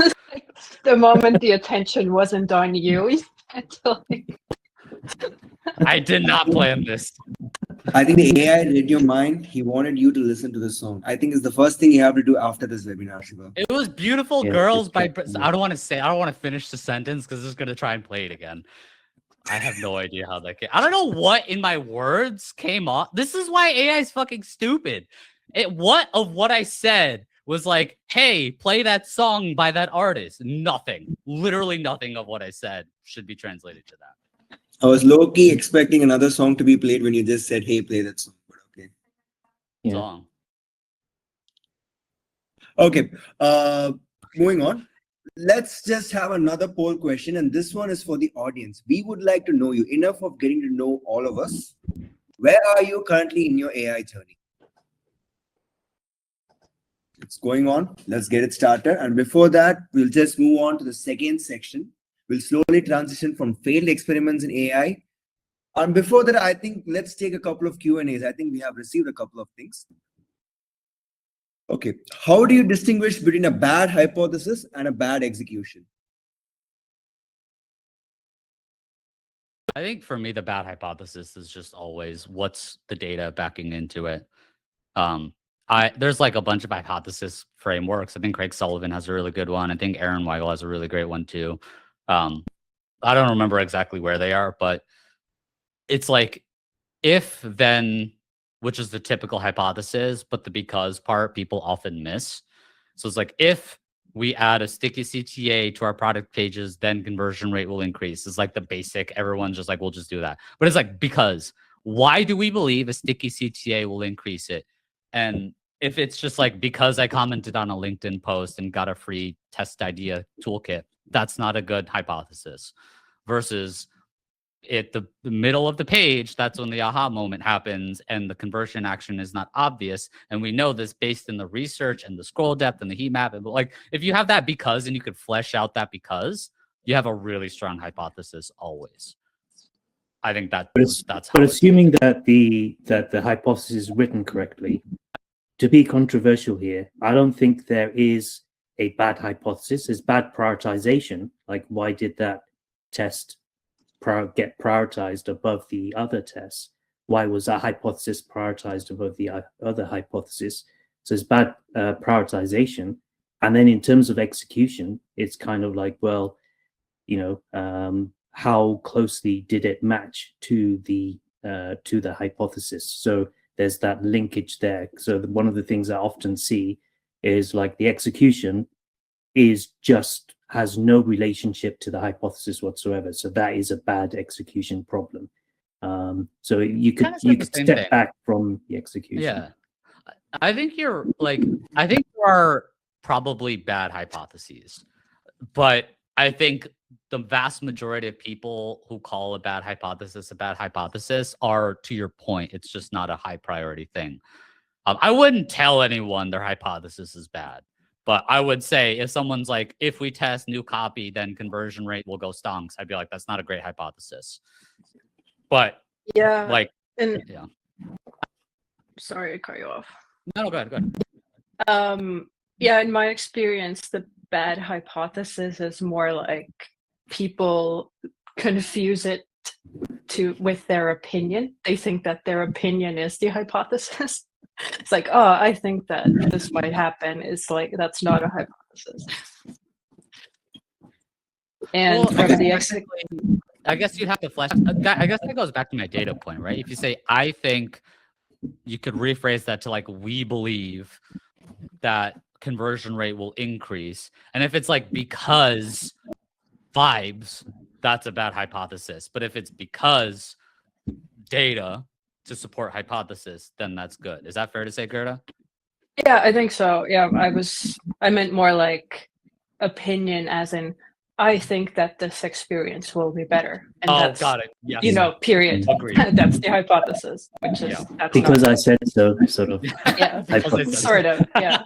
The moment the attention wasn't on you, I did not plan this. I think the AI read your mind. He wanted you to listen to the song. I think it's the first thing you have to do after this webinar, Shiva. It was Beautiful Girls by... I don't want to finish the sentence because it's going to try and play it again. I have no idea how that came. I don't know what in my words came off. This is why AI is fucking stupid. What of what I said was like, hey, play that song by that artist. Nothing. Literally nothing of what I said should be translated to that. I was low-key expecting another song to be played when you just said, hey, play that song. But okay. Yeah. Song. Okay. Moving on. Let's just have another poll question. And this one is for the audience. We would like to know you enough of getting to know all of us. Where are you currently in your AI journey? It's going on. Let's get it started. And before that, we'll just move on to the second section. We'll slowly transition from failed experiments in AI. And before that, I think let's take a couple of Q&As. I think we have received a couple of things. Okay. How do you distinguish between a bad hypothesis and a bad execution? I think for me, the bad hypothesis is just always what's the data backing into it. There's like a bunch of hypothesis frameworks. I think Craig Sullivan has a really good one. I think Aaron Weigel has a really great one too. I don't remember exactly where they are, but it's like if then, which is the typical hypothesis, but the because part people often miss. So it's like if we add a sticky CTA to our product pages, then conversion rate will increase. It's like the basic, everyone's just like, we'll just do that. But it's like, because why do we believe a sticky CTA will increase it? And if it's just like, because I commented on a LinkedIn post and got a free test idea toolkit, that's not a good hypothesis. Versus at the middle of the page, that's when the aha moment happens and the conversion action is not obvious. And we know this based in the research and the scroll depth and the heat map. And like, if you have that because, and you could flesh out that because, you have a really strong hypothesis always. I think that's how. But assuming that the hypothesis is written correctly, to be controversial here, I don't think there is a bad hypothesis. It's bad prioritization. Like, why did that test get prioritized above the other tests? Why was that hypothesis prioritized above the other hypothesis? So it's bad prioritization. And then in terms of execution, it's kind of like, well, how closely did it match to the hypothesis. So there's that linkage there. So one of the things I often see is like the execution has no relationship to the hypothesis whatsoever. So that is a bad execution problem. So you could step back from the execution. Yeah, I think there are probably bad hypotheses, but I think the vast majority of people who call a bad hypothesis are, to your point, it's just not a high priority thing. I wouldn't tell anyone their hypothesis is bad, but I would say if someone's like, if we test new copy, then conversion rate will go stonks, I'd be like, that's not a great hypothesis. But yeah, yeah. Sorry, I cut you off. No, go ahead. Yeah, in my experience, the bad hypothesis is more like people confuse it with their opinion. They think that their opinion is the hypothesis. It's like, oh, I think that this might happen. It's like, that's not a hypothesis. And well, from the I guess you'd have to flesh. I guess that goes back to my data point, right? If you say, I think, you could rephrase that to like, we believe that conversion rate will increase. And if it's like, because vibes, that's a bad hypothesis. But if it's because data to support hypothesis, then that's good. Is that fair to say, Gerda? Yeah, I think so. Yeah, I meant more like opinion, as in, I think that this experience will be better. And that's, got it. Yes. Period. Agreed. That's the hypothesis, which is that's because not, I said so, sort of. Yeah, sort of. Yeah.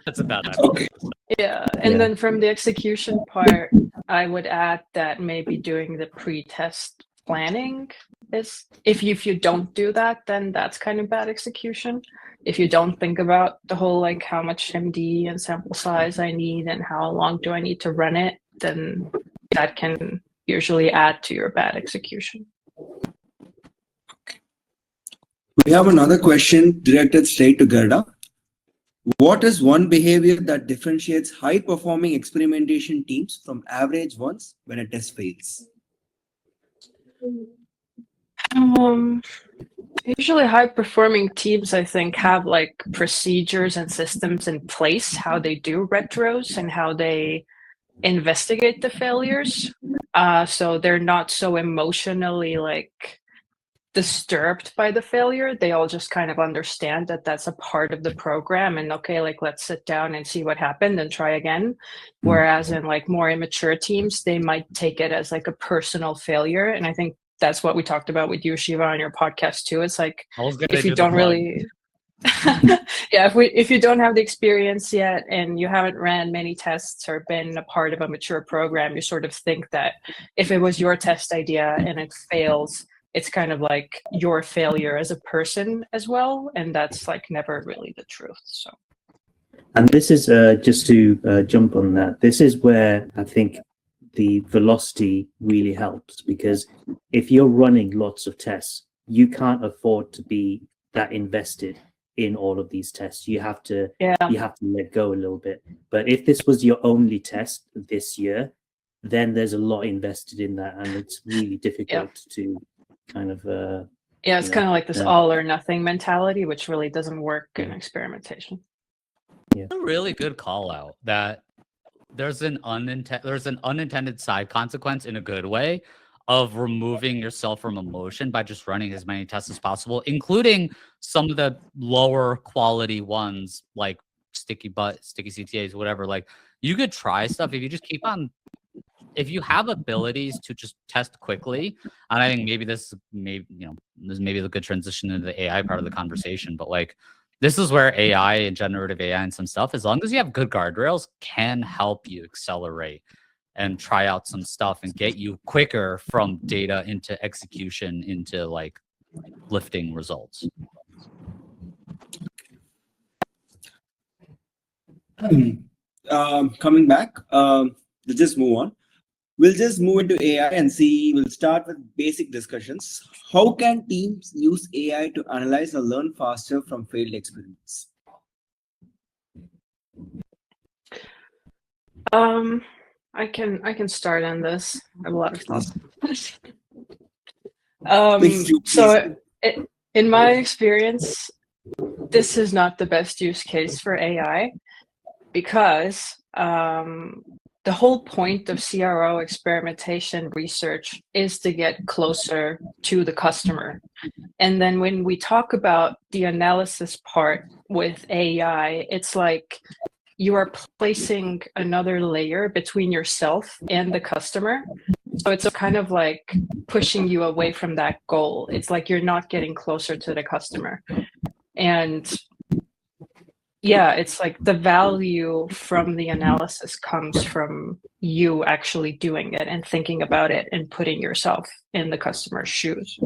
That's a bad hypothesis. Yeah, and then from the execution part, I would add that maybe doing the pre-test planning is, if you don't do that, then that's kind of bad execution. If you don't think about the whole, like, how much MD and sample size I need and how long do I need to run it, then that can usually add to your bad execution. We have another question directed straight to Gerda. What is one behavior that differentiates high-performing experimentation teams from average ones when a test fails? Usually high-performing teams, I think, have like procedures and systems in place, how they do retros and how they investigate the failures. So they're not so emotionally like disturbed by the failure. They all just kind of understand that that's a part of the program, and okay, like, let's sit down and see what happened and try again. Whereas in like more immature teams, they might take it as like a personal failure. And I think that's what we talked about with you, Shiva, on your podcast too. It's like, if you don't really yeah, if you don't have the experience yet and you haven't ran many tests or been a part of a mature program, you sort of think that if it was your test idea and it fails, it's kind of like your failure as a person as well. And that's like never really the truth. So, and this is just to jump on that, this is where I think the velocity really helps, because if you're running lots of tests, you can't afford to be that invested in all of these tests. You have to let go a little bit. But if this was your only test this year, then there's a lot invested in that, and it's really difficult to kind of it's kind of like this all or nothing mentality, which really doesn't work in experimentation. It's a really good call out that there's an unintended side consequence, in a good way, of removing yourself from emotion by just running as many tests as possible, including some of the lower quality ones like sticky CTAs, whatever. Like, you could try stuff if you just keep on, if you have abilities to just test quickly. And I think maybe this is a good transition into the AI part of the conversation, but like, this is where AI and generative AI and some stuff, as long as you have good guardrails, can help you accelerate and try out some stuff and get you quicker from data into execution into like lifting results. Coming back, we'll just move on. We'll just move into AI and see. We'll start with basic discussions. How can teams use AI to analyze or learn faster from failed experiments? I can start on this. I have a lot of thoughts. Please do, So in my experience, this is not the best use case for AI because the whole point of CRO experimentation research is to get closer to the customer. And then when we talk about the analysis part with AI, it's like you are placing another layer between yourself and the customer. So it's kind of like pushing you away from that goal. It's like you're not getting closer to the customer. And yeah, it's like the value from the analysis comes from you actually doing it and thinking about it and putting yourself in the customer's shoes.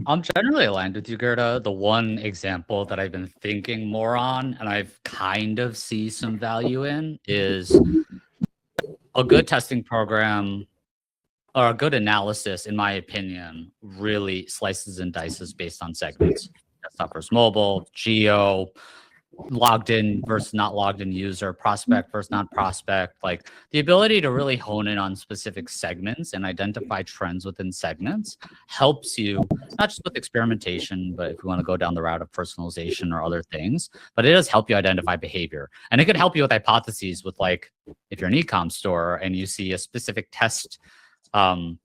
I'm generally aligned with you, Gerda. The one example that I've been thinking more on and I've kind of see some value in is a good testing program or a good analysis, in my opinion, really slices and dices based on segments. Desktop versus mobile, geo, logged in versus not logged in user, prospect versus not prospect. Like the ability to really hone in on specific segments and identify trends within segments helps you not just with experimentation, but if you want to go down the route of personalization or other things, but it does help you identify behavior. And it could help you with hypotheses with, like, if you're an e-com store and you see a specific test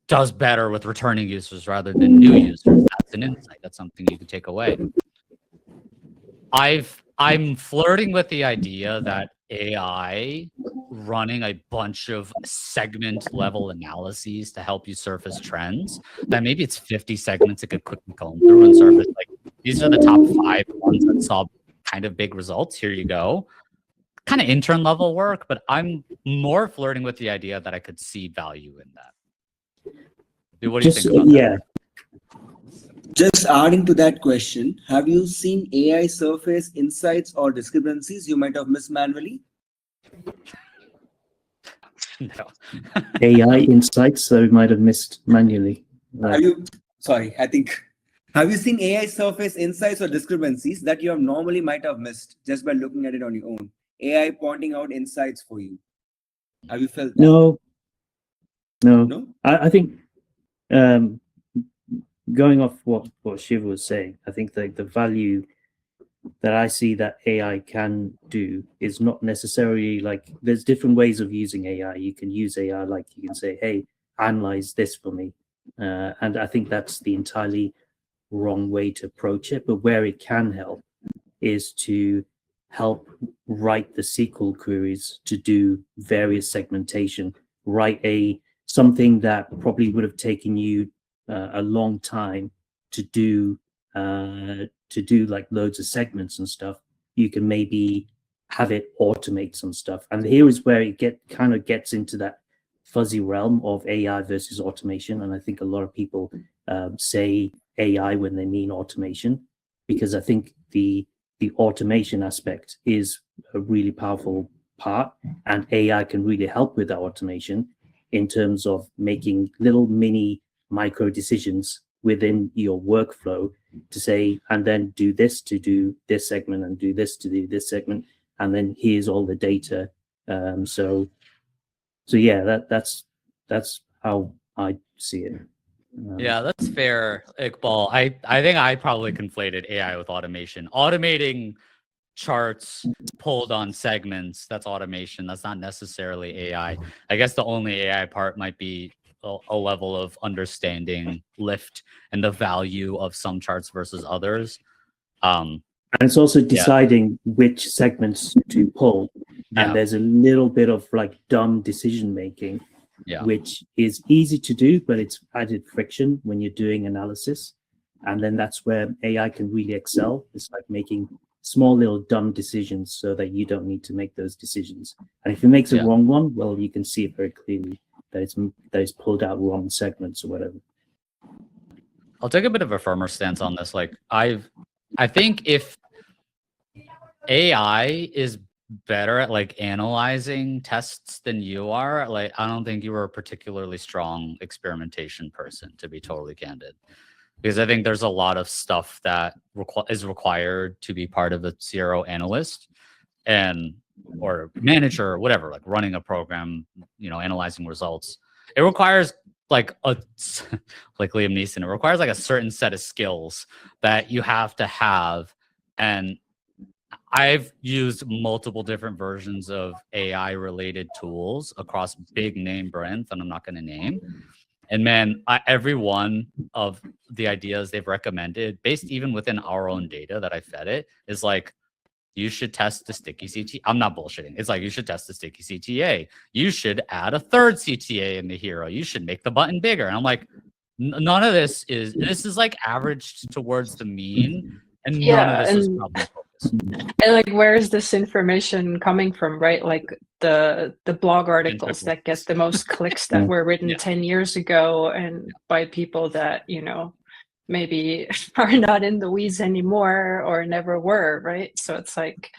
does better with returning users rather than new users. That's an insight. That's something you can take away. I'm flirting with the idea that AI running a bunch of segment level analyses to help you surface trends, that maybe it's 50 segments it could quickly comb through and surface, like, these are the top 5 ones that saw kind of big results. Here you go. Kind of intern level work, but I'm more flirting with the idea that I could see value in that. What do you think about that? Just adding to that question, have you seen AI surface insights or discrepancies you might have missed manually? No. AI insights that we might have missed manually. Have you seen AI surface insights or discrepancies that you have normally might have missed just by looking at it on your own? AI pointing out insights for you. Have you felt that? No. I think going off what Shiva was saying, I think the value that I see that AI can do is not necessarily like, there's different ways of using AI. You can use AI, like you can say, hey, analyze this for me. And I think that's the entirely wrong way to approach it. But where it can help is to help write the SQL queries to do various segmentation, write something that probably would have taken you a long time to do like loads of segments and stuff. You can maybe have it automate some stuff. And here is where it kind of gets into that fuzzy realm of AI versus automation. And I think a lot of people say AI when they mean automation, because I think the automation aspect is a really powerful part, and AI can really help with that automation in terms of making little mini micro decisions within your workflow to say, and then do this to do this segment, and do this to do this segment, and then here's all the data. So yeah, that's how I see it. Yeah, that's fair, Iqbal. I think I probably conflated AI with automation. Automating charts pulled on segments, that's automation. That's not necessarily AI. I guess the only AI part might be a level of understanding lift and the value of some charts versus others. And it's also deciding which segments to pull. And there's a little bit of like dumb decision making, which is easy to do, but it's added friction when you're doing analysis. And then that's where AI can really excel. It's like making small little dumb decisions so that you don't need to make those decisions. And if it makes a wrong one, well, you can see it very clearly that it's pulled out wrong segments or whatever. I'll take a bit of a firmer stance on this. Like I think if AI is better at like analyzing tests than you are, like I don't think you were a particularly strong experimentation person, to be totally candid, because I think there's a lot of stuff that is required to be part of a CRO analyst, and or manager or whatever, like running a program, analyzing results. It requires like like Liam Neeson, it requires like a certain set of skills that you have to have. And I've used multiple different versions of AI related tools across big name brands that I'm not going to name. And man, every one of the ideas they've recommended, based even within our own data that I fed it, is like, you should test the sticky CTA. I'm not bullshitting. It's like, you should test the sticky CTA. You should add a third CTA in the hero. You should make the button bigger. And I'm like, none of this is like averaged towards the mean. And none of this is problem focused. And like, where is this information coming from, right? Like the blog articles that get the most clicks that were written 10 years ago and by people that, maybe are not in the weeds anymore or never were, right? So it's like,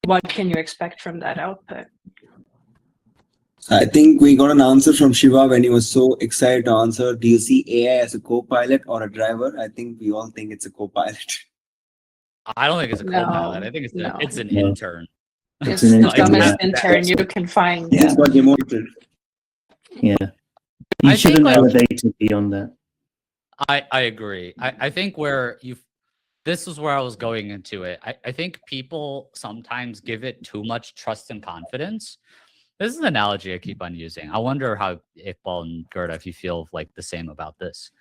what can you expect from that output? I think we got an answer from Shiva when he was so excited to answer. Do you see AI as a co-pilot or a driver? I think we all think it's a co-pilot. I don't think it's a co-pilot. I think it's an intern. It's the dumbest intern you can find. Yeah. It's got demoted. Yeah. You shouldn't elevate it beyond that. I agree. I think this is where I was going into it. I think people sometimes give it too much trust and confidence. This is an analogy I keep on using. I wonder how Iqbal and Gerda, if you feel like the same about this.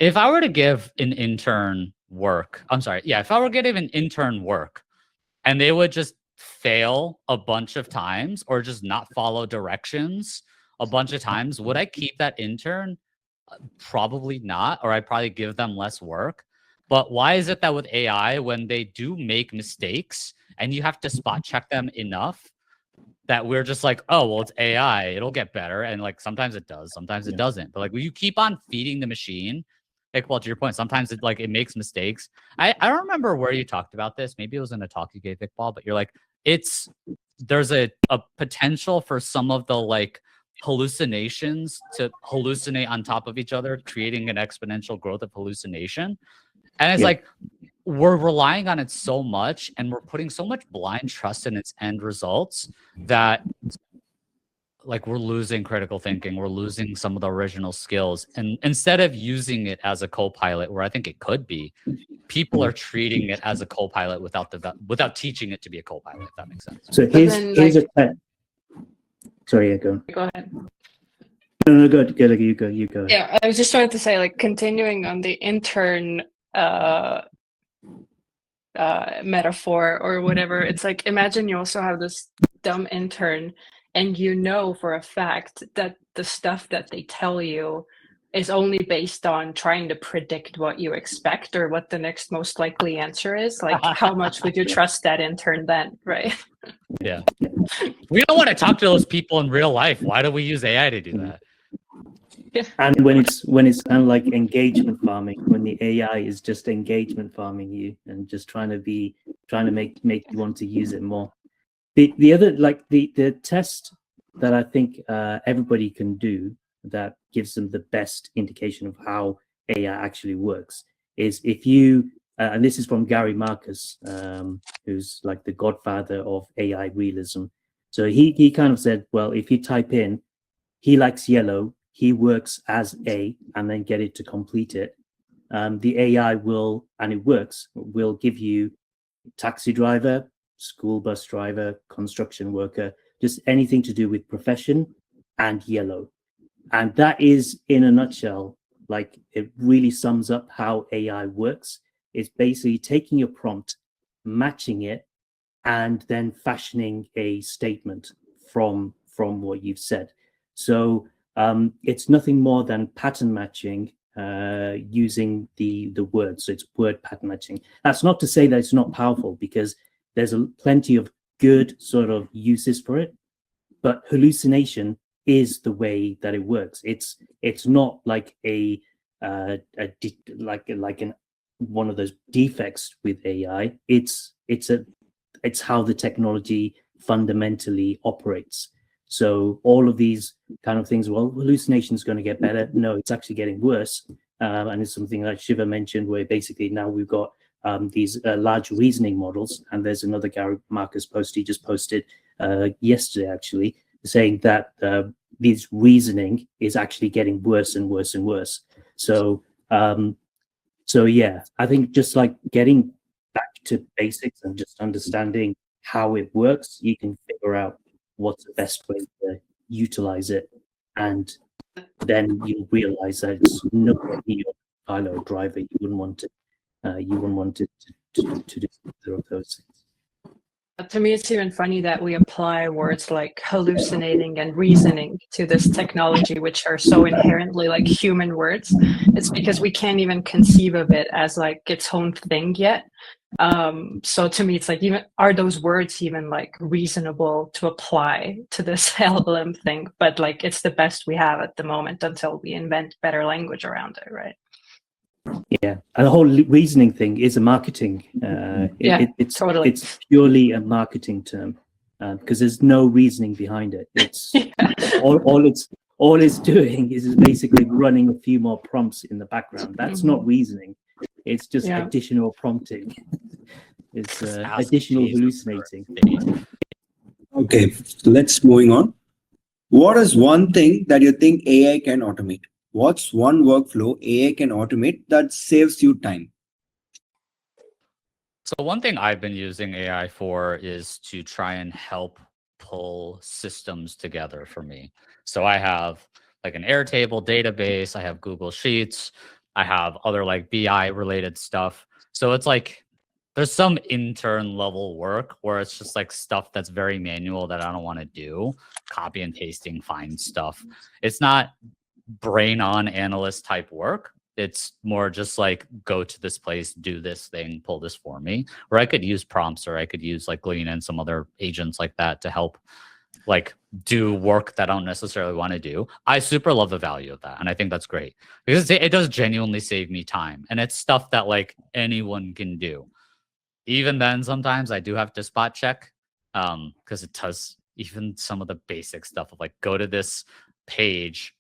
If I were to give an intern work, if I were getting an intern work and they would just fail a bunch of times or just not follow directions a bunch of times, would I keep that intern? Probably not, or I'd probably give them less work. But why is it that with AI, when they do make mistakes and you have to spot check them enough, that we're just like, oh, well, it's AI, it'll get better. And like, sometimes it does, sometimes it doesn't. But like, when you keep on feeding the machine, Iqbal, to your point, sometimes it makes mistakes. I don't remember where you talked about this. Maybe it was in a talk you gave, Iqbal, but you're like, there's a potential for some of the like hallucinations to hallucinate on top of each other, creating an exponential growth of hallucination. And it's like, we're relying on it so much and we're putting so much blind trust in its end results that like we're losing critical thinking, we're losing some of the original skills. And instead of using it as a co-pilot, where I think it could be, people are treating it as a co-pilot without teaching it to be a co-pilot, if that makes sense. So here's a sorry, go ahead. No, go. You go. Yeah, I was just trying to say, like, continuing on the intern metaphor or whatever. It's like, imagine you also have this dumb intern and you know for a fact that the stuff that they tell you is only based on trying to predict what you expect or what the next most likely answer is. Like, how much would you trust that intern then, right? Yeah. We don't want to talk to those people in real life. Why do we use AI to do that? And when it's kind of like engagement farming, when the AI is just engagement farming you and just trying to make you want to use it more. The other, like the test that I think everybody can do that gives them the best indication of how AI actually works is if you and this is from Gary Marcus, who's like the godfather of AI realism. So he kind of said, well, if you type in he likes yellow, he works as A, and then get it to complete it, the AI will, and it works, will give you taxi driver, school bus driver, construction worker, just anything to do with profession and yellow. And that is, in a nutshell, like it really sums up how AI works. It's basically taking your prompt, matching it, and then fashioning a statement from what you've said. So it's nothing more than pattern matching using the word. So it's word pattern matching. That's not to say that it's not powerful, because there's plenty of good sort of uses for it, but hallucination is the way that it works. It's not like one of those defects with AI. It's how the technology fundamentally operates. So all of these kind of things, well, hallucination is going to get better. No, it's actually getting worse. And it's something like Shiva mentioned, where basically now we've got these large reasoning models. And there's another Gary Marcus post he just posted yesterday, actually, saying that this reasoning is actually getting worse and worse and worse. So yeah, I think just like getting back to basics and just understanding how it works, you can figure out what's the best way to utilize it, and then you realize that it's not your pilot or driver. You wouldn't want it. You wouldn't want it to do either of those things. To me, it's even funny that we apply words like hallucinating and reasoning to this technology, which are so inherently like human words. It's because we can't even conceive of it as like its own thing yet. So to me, it's like, even are those words even like reasonable to apply to this LLM thing? But like, it's the best we have at the moment until we invent better language around it, right? Yeah, and the whole reasoning thing is a marketing. It's purely a marketing term because there's no reasoning behind it. It's all it's doing is basically running a few more prompts in the background. That's not reasoning. It's just additional prompting. It's additional hallucinating. Okay, so let's moving on. What is one thing that you think AI can automate? What's one workflow AI can automate that saves you time? So one thing I've been using AI for is to try and help pull systems together for me. So I have like an Airtable database, I have Google Sheets, I have other like BI related stuff. So it's like there's some intern level work where it's just like stuff that's very manual that I don't want to do, copy and pasting, find stuff. It's not brain on analyst type work. It's more just like go to this place, do this thing, pull this for me. Or I could use prompts, or I could use like Glean and some other agents like that to help like do work that I don't necessarily want to do. I super love the value of that, and I think that's great because it does genuinely save me time, and it's stuff that like anyone can do. Even then, sometimes I do have to spot check because it does even some of the basic stuff of like go to this page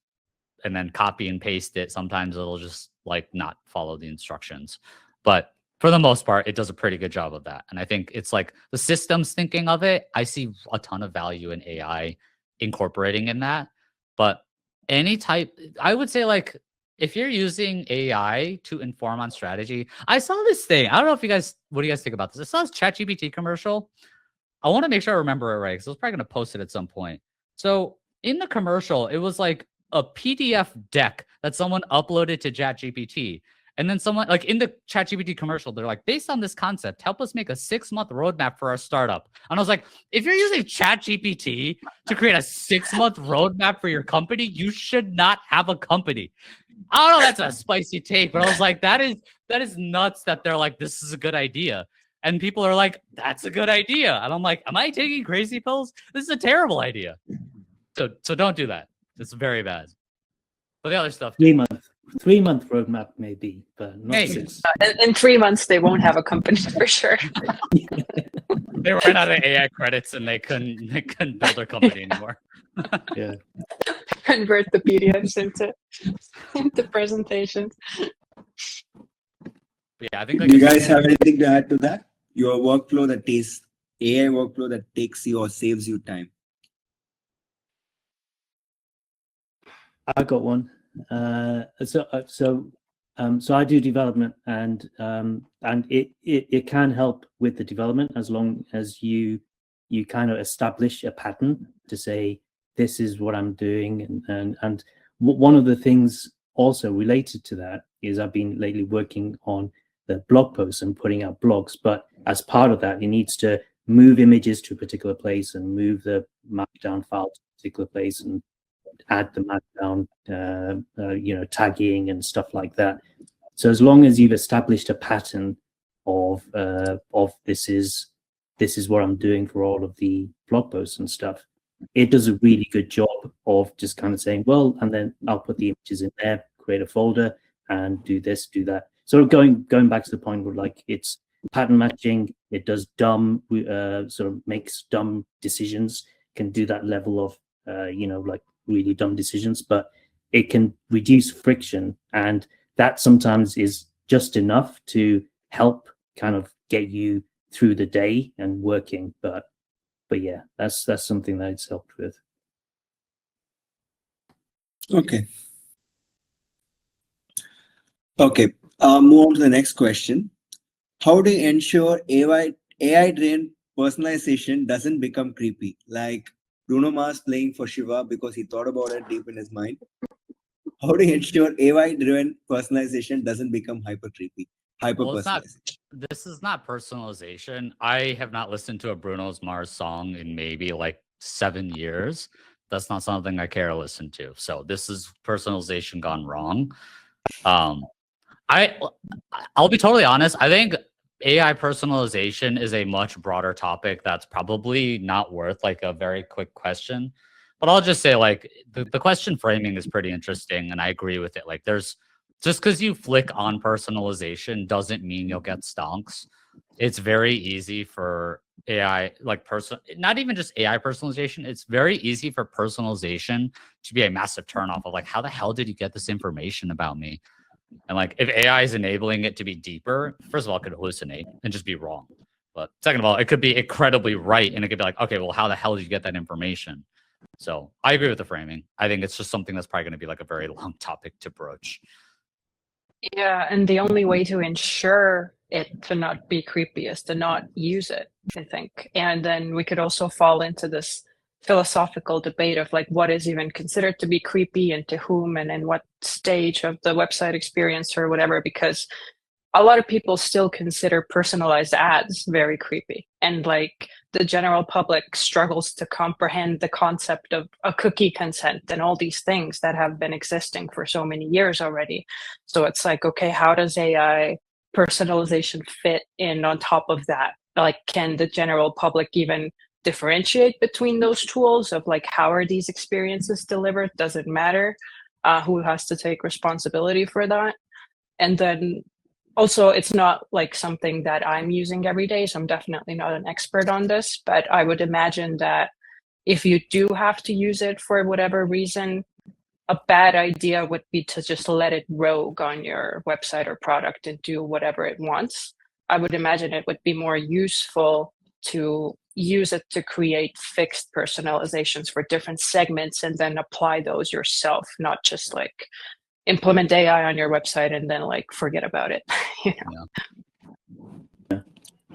and then copy and paste it. Sometimes it'll just like not follow the instructions. But for the most part, it does a pretty good job of that. And I think it's like the systems thinking of it, I see a ton of value in AI incorporating in that. But any type, I would say like, if you're using AI to inform on strategy, I saw this thing. I don't know if you guys, what do you guys think about this? I saw this ChatGPT commercial. I want to make sure I remember it right because I was probably going to post it at some point. So in the commercial, it was like a PDF deck that someone uploaded to ChatGPT. And then someone like in the ChatGPT commercial, they're like, based on this concept, help us make a 6-month roadmap for our startup. And I was like, if you're using ChatGPT to create a 6-month roadmap for your company, you should not have a company. I don't know, that's a spicy take, but I was like, that is nuts that they're like, this is a good idea. And people are like, that's a good idea. And I'm like, am I taking crazy pills? This is a terrible idea. So don't do that. It's very bad. But the other stuff. 3-month roadmap maybe, but not maybe. 6. In 3 months, they won't have a company for sure. They ran out of AI credits and they couldn't build their company anymore. Yeah. Convert the PDFs into presentations. Yeah, I think. Do you guys have anything to add to that? Your workflow that takes AI workflow that takes you or saves you time. I got one. So I do development, and it can help with the development as long as you kind of establish a pattern to say this is what I'm doing, and one of the things also related to that is I've been lately working on the blog posts and putting out blogs, but as part of that, it needs to move images to a particular place and move the markdown file to a particular place and add the markdown, tagging and stuff like that. So as long as you've established a pattern of this is what I'm doing for all of the blog posts and stuff, it does a really good job of just kind of saying, well, and then I'll put the images in there, create a folder, and do this, do that. So going back to the point where like it's pattern matching, it does dumb, sort of makes dumb decisions, can do that level of, like really dumb decisions, but it can reduce friction, and that sometimes is just enough to help kind of get you through the day and working. But yeah, that's something that it's helped with. Okay. Okay. Move on to the next question. How do you ensure AI-driven personalization doesn't become creepy? Like Bruno Mars playing for Shiva because he thought about it deep in his mind. How do you ensure AI-driven personalization doesn't become hyper creepy? Hyper-personalization. This is not personalization. I have not listened to a Bruno Mars song in maybe like 7 years. That's not something I care to listen to. So this is personalization gone wrong. I'll be totally honest. I think AI personalization is a much broader topic that's probably not worth like a very quick question. But I'll just say like the question framing is pretty interesting, and I agree with it. Like there's just because you flick on personalization doesn't mean you'll get stonks. It's very easy for AI, like not even just AI personalization. It's very easy for personalization to be a massive turnoff of like, how the hell did you get this information about me? And like, if AI is enabling it to be deeper, first of all, it could hallucinate and just be wrong. But second of all, it could be incredibly right, and it could be like, okay, well, how the hell did you get that information? So I agree with the framing. I think it's just something that's probably going to be like a very long topic to broach. Yeah, and the only way to ensure it to not be creepy is to not use it, I think. And then we could also fall into this philosophical debate of like what is even considered to be creepy and to whom and in what stage of the website experience or whatever, because a lot of people still consider personalized ads very creepy, and like the general public struggles to comprehend the concept of a cookie consent and all these things that have been existing for so many years already. So it's like, okay, how does AI personalization fit in on top of that? Like, can the general public even differentiate between those tools of like, how are these experiences delivered? Does it matter? Who has to take responsibility for that? And then also, it's not like something that I'm using every day, so I'm definitely not an expert on this, but I would imagine that if you do have to use it for whatever reason, a bad idea would be to just let it rogue on your website or product and do whatever it wants. I would imagine it would be more useful to use it to create fixed personalizations for different segments and then apply those yourself, not just like implement AI on your website and then like forget about it. You know? Yeah.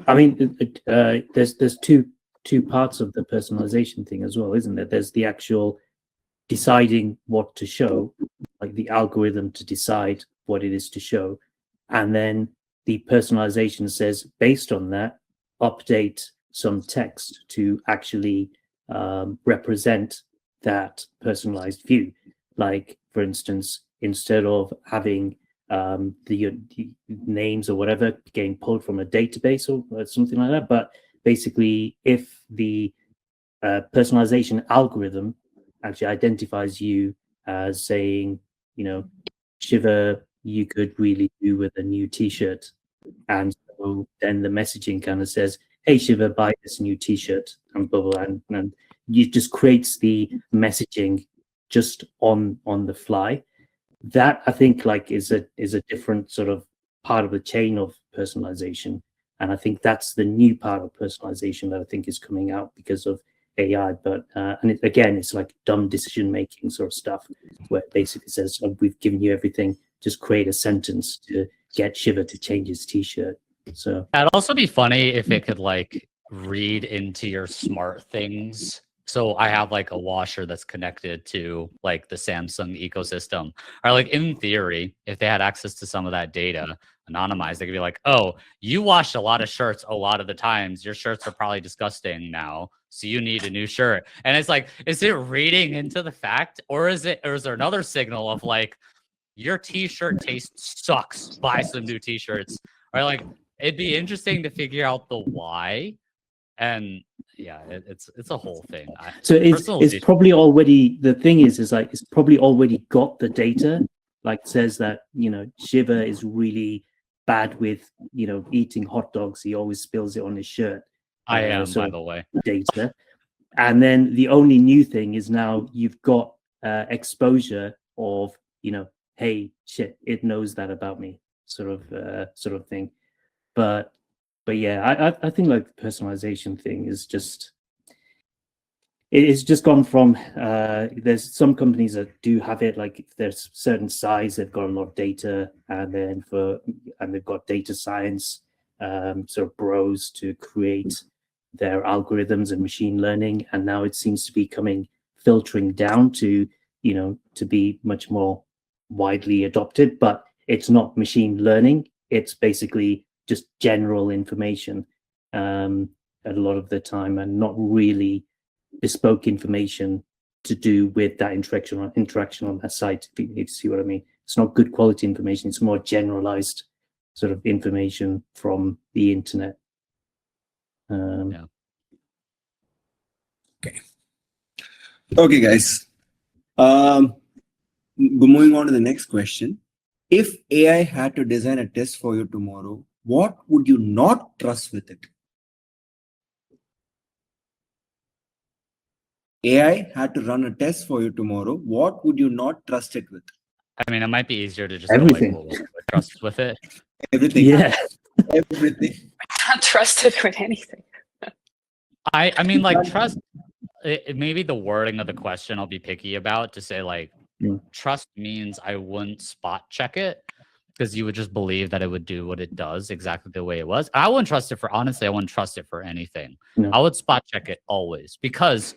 I mean, there's two parts of the personalization thing as well, isn't there? There's the actual deciding what to show, like the algorithm to decide what it is to show, and then the personalization says based on that, update some text to actually represent that personalized view. Like, for instance, instead of having the names or whatever getting pulled from a database or something like that, but basically if the personalization algorithm actually identifies you as saying, you know, Shiva, you could really do with a new t-shirt. And so then the messaging kind of says, hey, Shiva, buy this new t-shirt and blah, blah, and it just creates the messaging just on the fly. That I think like is a different sort of part of the chain of personalization, and I think that's the new part of personalization that I think is coming out because of AI. But and it's like dumb decision making sort of stuff where it basically says, oh, we've given you everything, just create a sentence to get Shiva to change his t-shirt. So it'd also be funny if it could like read into your smart things. So I have like a washer that's connected to like the Samsung ecosystem. Or like in theory, if they had access to some of that data anonymized, they could be like, oh, you washed a lot of shirts a lot of the times. Your shirts are probably disgusting now. So you need a new shirt. And it's like, is it reading into the fact? Or is there another signal of like, your t-shirt taste sucks, buy some new t-shirts? Or like, it'd be interesting to figure out the why. And yeah, it's a whole thing. So it's probably already, the thing is like it's probably already got the data, like says that, you know, Shiva is really bad with, you know, eating hot dogs. He always spills it on his shirt. I am, by the way. Data. And then the only new thing is now you've got exposure of, you know, hey, shit, it knows that about me, sort of thing. But but yeah, I think like the personalization thing is just, it's just gone from, there's some companies that do have it, like if there's certain size, they've got a lot of data, and they've got data science sort of bros to create their algorithms and machine learning. And now it seems to be filtering down to, to be much more widely adopted, but it's not machine learning. It's basically just general information at a lot of the time, and not really bespoke information to do with that interaction on that site. If you see what I mean, it's not good quality information. It's more generalized sort of information from the internet. Yeah. Okay, guys. Moving on to the next question. If AI had to design a test for you tomorrow, what would you not trust with it? AI had to run a test for you tomorrow, what would you not trust it with? I mean, it might be easier to just Everything. go like, well, trust with it. Everything. Yeah. Everything. Not trusted with anything. I mean, like, trust, maybe the wording of the question I'll be picky about, to say like, trust means I wouldn't spot check it, because you would just believe that it would do what it does exactly the way it was. I wouldn't trust it for, honestly, I wouldn't trust it for anything. No. I would spot check it always, because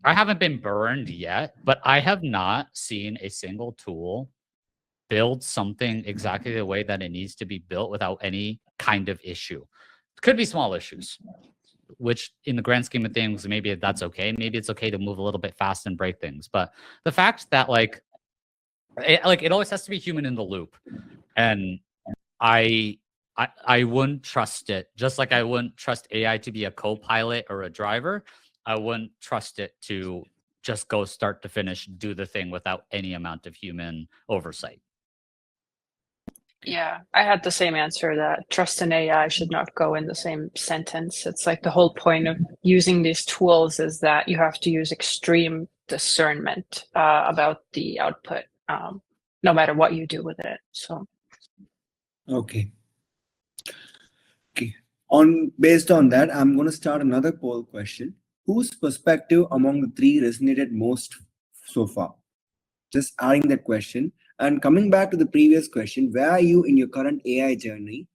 I haven't been burned yet, but I have not seen a single tool build something exactly the way that it needs to be built without any kind of issue. Could be small issues, which in the grand scheme of things, maybe that's okay. Maybe it's okay to move a little bit fast and break things. But the fact that it always has to be human in the loop. And I wouldn't trust it. Just like I wouldn't trust AI to be a co-pilot or a driver, I wouldn't trust it to just go start to finish, do the thing without any amount of human oversight. Yeah, I had the same answer, that trust in AI should not go in the same sentence. It's like the whole point of using these tools is that you have to use extreme discernment about the output, no matter what you do with it. So, okay. Based on that, I'm going to start another poll question. Whose perspective among the three resonated most so far? Just adding that question. And coming back to the previous question, where are you in your current AI journey?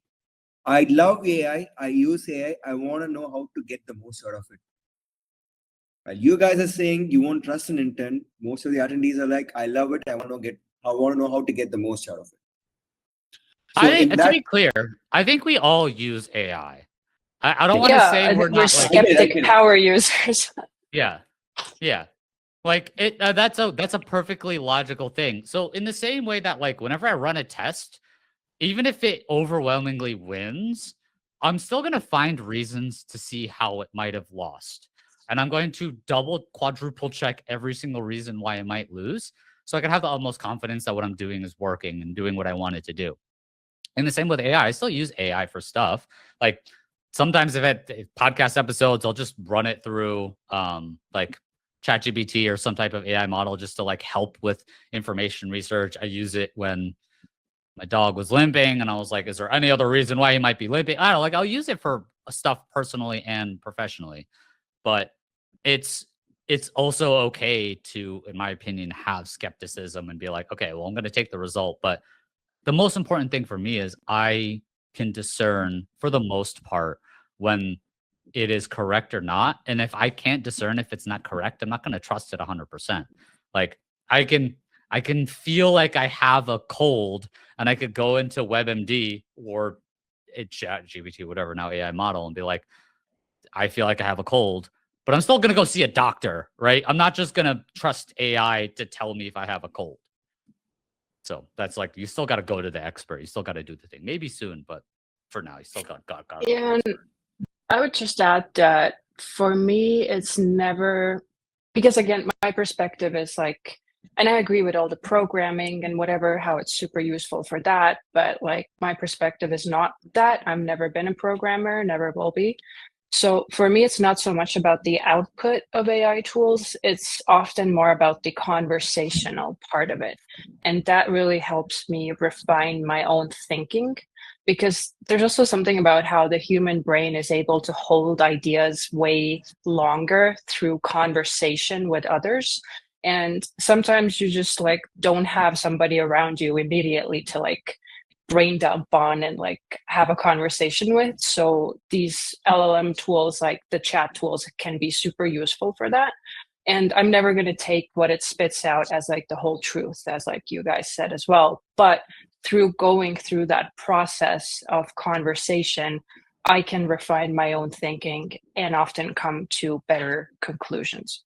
I love AI. I use AI. I want to know how to get the most out of it. While you guys are saying you won't trust an intern, most of the attendees are like, I love it. I want to know how to get the most out of it. So to be clear, I think we all use AI. I don't want to say we're not skeptic power users. Yeah. Like that's a perfectly logical thing. So in the same way that, like, whenever I run a test, even if it overwhelmingly wins, I'm still going to find reasons to see how it might have lost. And I'm going to quadruple check every single reason why it might lose, so I can have the utmost confidence that what I'm doing is working and doing what I want it to do. And the same with AI. I still use AI for stuff. Like, sometimes if podcast episodes, I'll just run it through like ChatGPT or some type of AI model just to like help with information research. I use it when my dog was limping and I was like, is there any other reason why he might be limping? I don't know, like I'll use it for stuff personally and professionally. But it's also okay to, in my opinion, have skepticism and be like, okay, well, I'm going to take the result. But the most important thing for me is I can discern, for the most part, when it is correct or not. And if I can't discern if it's not correct, I'm not going to trust it 100%. Like I can feel like I have a cold and I could go into WebMD or ChatGPT, whatever, now AI model, and be like, I feel like I have a cold, but I'm still going to go see a doctor, right? I'm not just going to trust AI to tell me if I have a cold. So that's like, you still got to go to the expert. You still got to do the thing. Maybe soon, but for now, you still got. Yeah, and I would just add that for me, it's never, because again, my perspective is like, and I agree with all the programming and whatever, how it's super useful for that. But like, my perspective is not that. I've never been a programmer, never will be. So for me, it's not so much about the output of AI tools. It's often more about the conversational part of it. And that really helps me refine my own thinking, because there's also something about how the human brain is able to hold ideas way longer through conversation with others. And sometimes you just like don't have somebody around you immediately to like brain dump on and like have a conversation with. So these LLM tools, like the chat tools, can be super useful for that. And I'm never going to take what it spits out as like the whole truth, as like you guys said as well. But through going through that process of conversation, I can refine my own thinking and often come to better conclusions.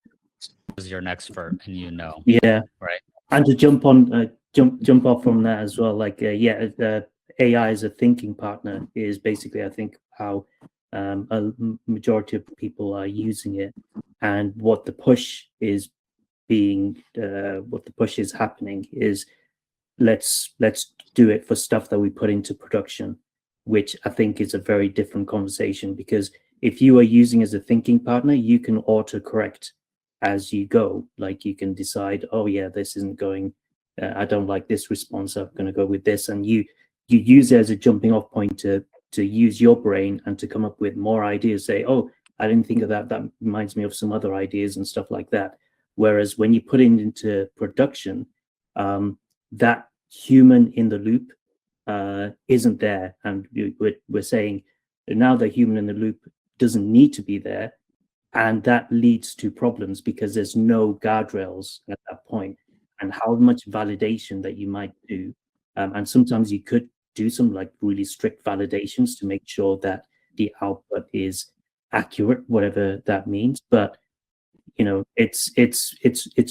Is your expert, and you know, Yeah, right? And to jump off from that as well, like AI as a thinking partner is basically, I think, how a majority of people are using it, and what the push is happening is let's do it for stuff that we put into production, which I think is a very different conversation, because if you are using as a thinking partner, you can autocorrect as you go. Like you can decide, oh yeah, this isn't going, I don't like this response, I'm going to go with this, and you use it as a jumping off point to use your brain and to come up with more ideas. Say, oh, I didn't think of that, that reminds me of some other ideas and stuff like that. Whereas when you put it into production, that human in the loop isn't there, and we're saying now the human in the loop doesn't need to be there, and that leads to problems because there's no guardrails at that point, and how much validation that you might do, and sometimes you could do some like really strict validations to make sure that the output is accurate, whatever that means. But you know, it's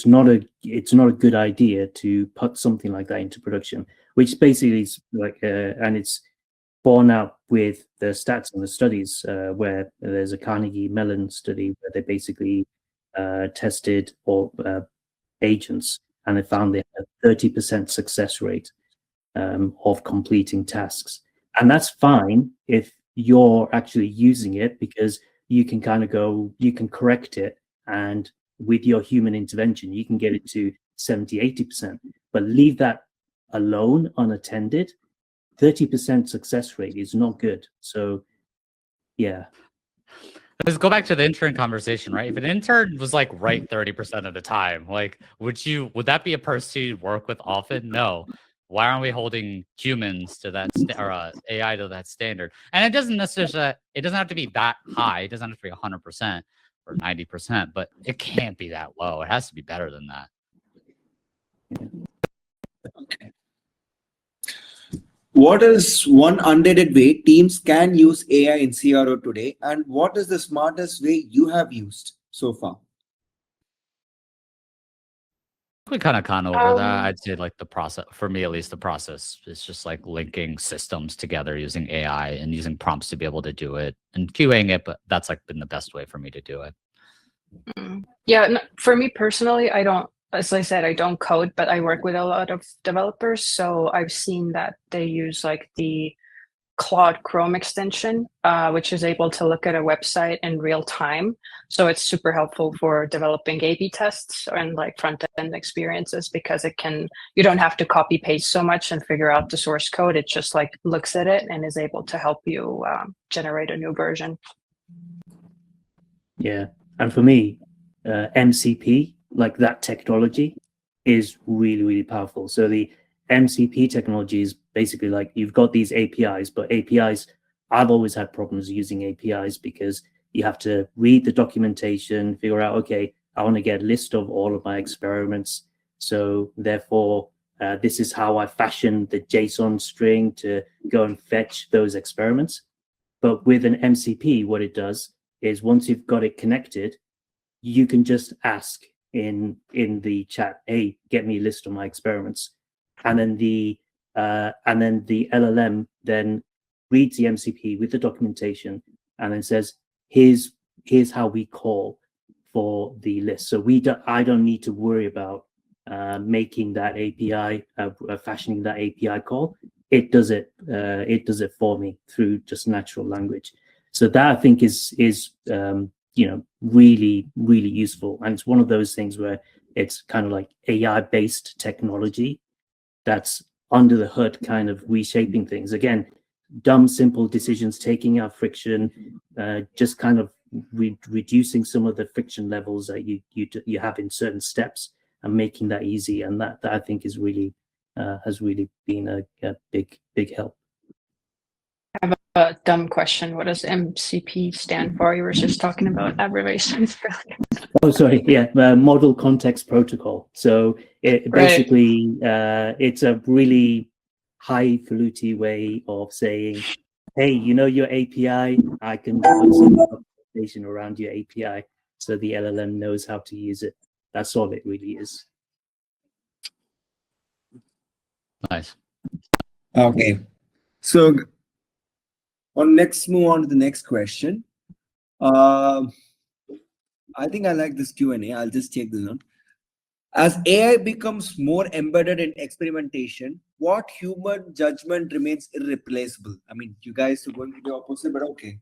not a good idea to put something like that into production, which basically is like and it's borne out with the stats and the studies, where there's a Carnegie Mellon study where they basically tested all agents, and they found they had a 30% success rate of completing tasks. And that's fine if you're actually using it, because you can kind of go, you can correct it, and with your human intervention, you can get it to 70, 80%, but leave that alone unattended. 30% success rate is not good. So yeah. Let's go back to the intern conversation, right? If an intern was like right 30% of the time, like would that be a person you'd work with often? No. Why aren't we holding humans to that or AI to that standard? And it doesn't have to be that high. It doesn't have to be 100% or 90%, but it can't be that low. It has to be better than that. Okay. What is one undated way teams can use AI in CRO today, and what is the smartest way you have used so far? We kind of over that. I'd say like the process, for me at least, the process is just like linking systems together using AI and using prompts to be able to do it and QAing it, but that's like been the best way for me to do it. Yeah, no, for me personally, as I said, I don't code, but I work with a lot of developers. So I've seen that they use like the Claude Chrome extension, which is able to look at a website in real time. So it's super helpful for developing A/B tests and like front-end experiences, because you don't have to copy paste so much and figure out the source code. It just like looks at it and is able to help you generate a new version. Yeah, and for me, MCP, like that technology, is really, really powerful. So the MCP technology is basically like you've got these APIs, but APIs, I've always had problems using APIs because you have to read the documentation, figure out, okay, I want to get a list of all of my experiments. So therefore, this is how I fashion the JSON string to go and fetch those experiments. But with an MCP, what it does is once you've got it connected, you can just ask in the chat, hey, get me a list of my experiments. And then the LLM then reads the MCP with the documentation and then says, here's how we call for the list. So I don't need to worry about making that API, fashioning that API call. It does it for me through just natural language. So that I think is really, really useful. And it's one of those things where it's kind of like AI-based technology that's under the hood kind of reshaping things. Again, dumb, simple decisions, taking out friction, just kind of reducing some of the friction levels that you have in certain steps and making that easy. And that I think is really has really been a big help. I have a dumb question. What does MCP stand for? You were just talking about abbreviations. Oh, sorry. Yeah, Model Context Protocol. So basically, it's a really highfalutin way of saying, hey, you know your API, I can put some documentation around your API so the LLM knows how to use it. That's all it really is. Nice. Okay. So let's move on to the next question. I think I like this Q&A. I'll just take this one. As AI becomes more embedded in experimentation, what human judgment remains irreplaceable? I mean, you guys are going to the opposite, but okay.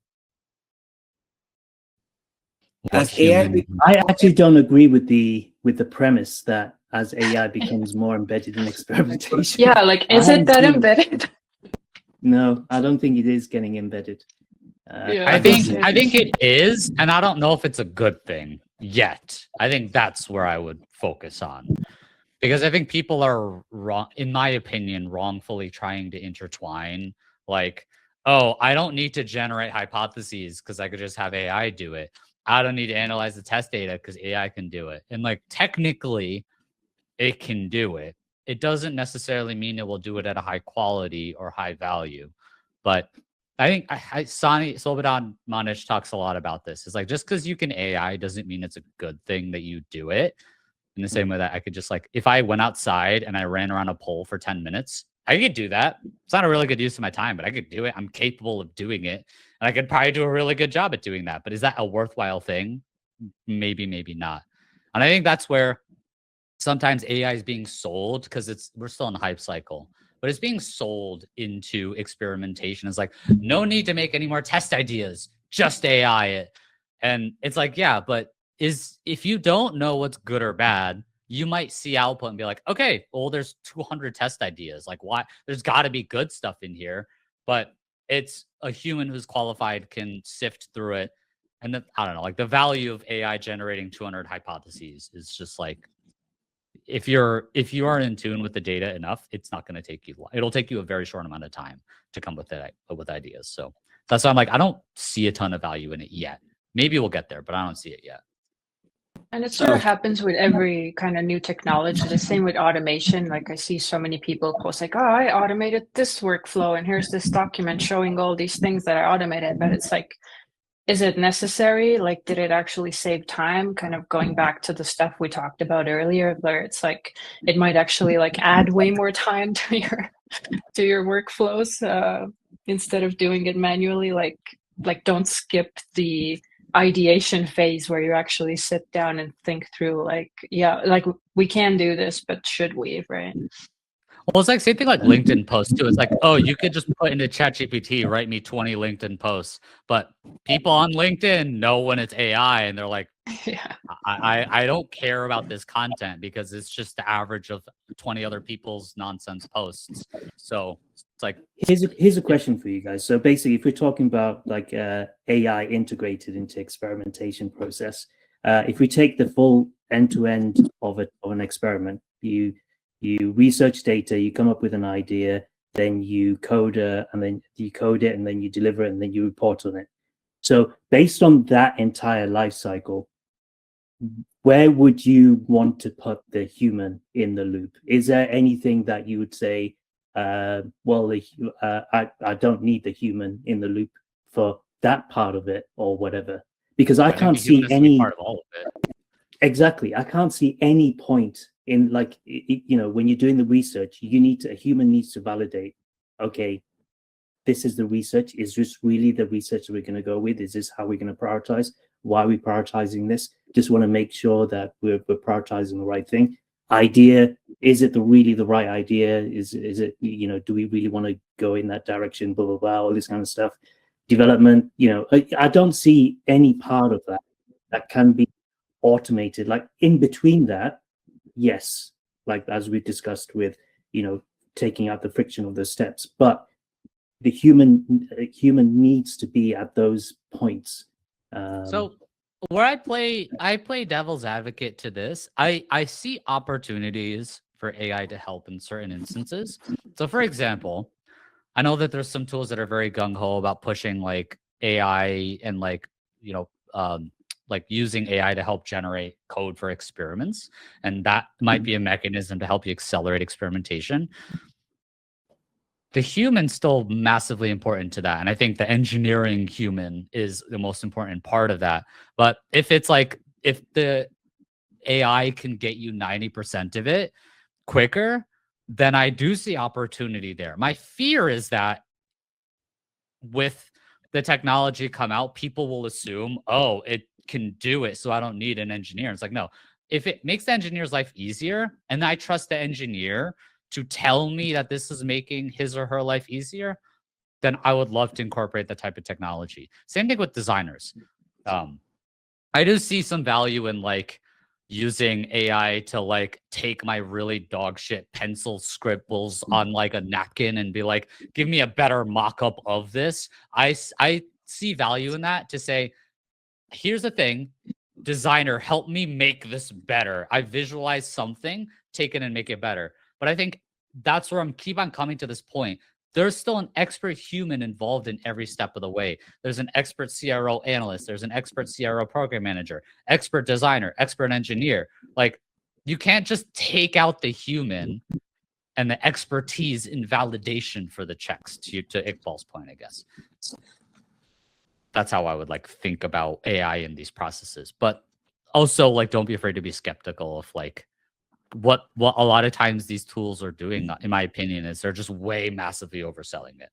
As AI, I actually don't agree with the premise that as AI becomes more embedded in experimentation. Yeah, like, is it that embedded? No, I don't think it is getting embedded. I think it is, and I don't know if it's a good thing yet. I think that's where I would focus on, because I think people are wrong, in my opinion, wrongfully trying to intertwine, like, oh, I don't need to generate hypotheses because I could just have AI do it. I don't need to analyze the test data because AI can do it. And like, technically, it can do it. It doesn't necessarily mean it will do it at a high quality or high value. But I think Sani Slobodan Manish talks a lot about this. It's like, just because you can AI doesn't mean it's a good thing that you do it. In the same way that I could just, like, if I went outside and I ran around a pole for 10 minutes, I could do that. It's not a really good use of my time, but I could do it. I'm capable of doing it. And I could probably do a really good job at doing that. But is that a worthwhile thing? Maybe, maybe not. And I think that's where sometimes AI is being sold, because we're still in a hype cycle, but it's being sold into experimentation. It's like, no need to make any more test ideas, just AI it. And it's like, yeah, but if you don't know what's good or bad, you might see output and be like, okay, well, there's 200 test ideas. Like, why? There's got to be good stuff in here. But it's a human who's qualified can sift through it. And then, I don't know, like, the value of AI generating 200 hypotheses is just like, if you are in tune with the data enough, it's not going to take you long. It'll take you a very short amount of time to come with ideas. So that's why I'm like, I don't see a ton of value in it yet. Maybe we'll get there, but I don't see it yet. And it sort of happens with every kind of new technology. The same with automation. Like, I see so many people post like, oh, I automated this workflow and here's this document showing all these things that I automated. But it's like, is it necessary? Like, did it actually save time? Kind of going back to the stuff we talked about earlier, where it's like, it might actually like add way more time to your workflows instead of doing it manually. Like don't skip the ideation phase where you actually sit down and think through, like, yeah, like, we can do this, but should we, right? Well, it's like same thing like LinkedIn posts too. It's like, oh, you could just put into ChatGPT, write me 20 LinkedIn posts. But people on LinkedIn know when it's AI, and they're like, yeah, I don't care about this content because it's just the average of 20 other people's nonsense posts. So it's like, here's a question for you guys. So basically, if we're talking about like AI integrated into experimentation process, if we take the full end-to-end of an experiment, you research data, you come up with an idea, then you code it, and then you code it, and then you deliver it, and then you report on it. So based on that entire life cycle, where would you want to put the human in the loop? Is there anything that you would say, I don't need the human in the loop for that part of it or whatever? Because I can't see any part of all of it. Exactly. I can't see any point in, like, when you're doing the research, a human needs to validate, okay, this is the research. Is this really the research that we're going to go with? Is this how we're going to prioritize? Why are we prioritizing this? Just want to make sure that we're prioritizing the right thing. Idea, is it really the right idea? Is it, do we really want to go in that direction? Blah, blah, blah, all this kind of stuff. Development, I don't see any part of that can be automated. Like, in between that, yes, like as we discussed with, taking out the friction of the steps. But the human needs to be at those points. So where I play devil's advocate to this. I see opportunities for AI to help in certain instances. So for example, I know that there's some tools that are very gung-ho about pushing like AI and like, you know, like using AI to help generate code for experiments. And that might be a mechanism to help you accelerate experimentation. The human's still massively important to that. And I think the engineering human is the most important part of that. But if it's like, if the AI can get you 90% of it quicker, then I do see opportunity there. My fear is that with the technology come out, people will assume, oh, it can do it, so I don't need an engineer. It's like, no, if it makes the engineer's life easier and I trust the engineer to tell me that this is making his or her life easier, then I would love to incorporate that type of technology. Same thing with designers. I do see some value in like using AI to like take my really dog shit pencil scribbles on like a napkin and be like, give me a better mock-up of this. I see value in that to say, here's the thing, designer, help me make this better. I visualize something, take it and make it better. But I think that's where I'm keep on coming to this point. There's still an expert human involved in every step of the way. There's an expert CRO analyst. There's an expert CRO program manager, expert designer, expert engineer. Like, you can't just take out the human and the expertise in validation for the checks, to Iqbal's point, I guess. That's how I would like think about AI in these processes. But also, like, don't be afraid to be skeptical of like what a lot of times these tools are doing, in my opinion, is they're just way massively overselling it.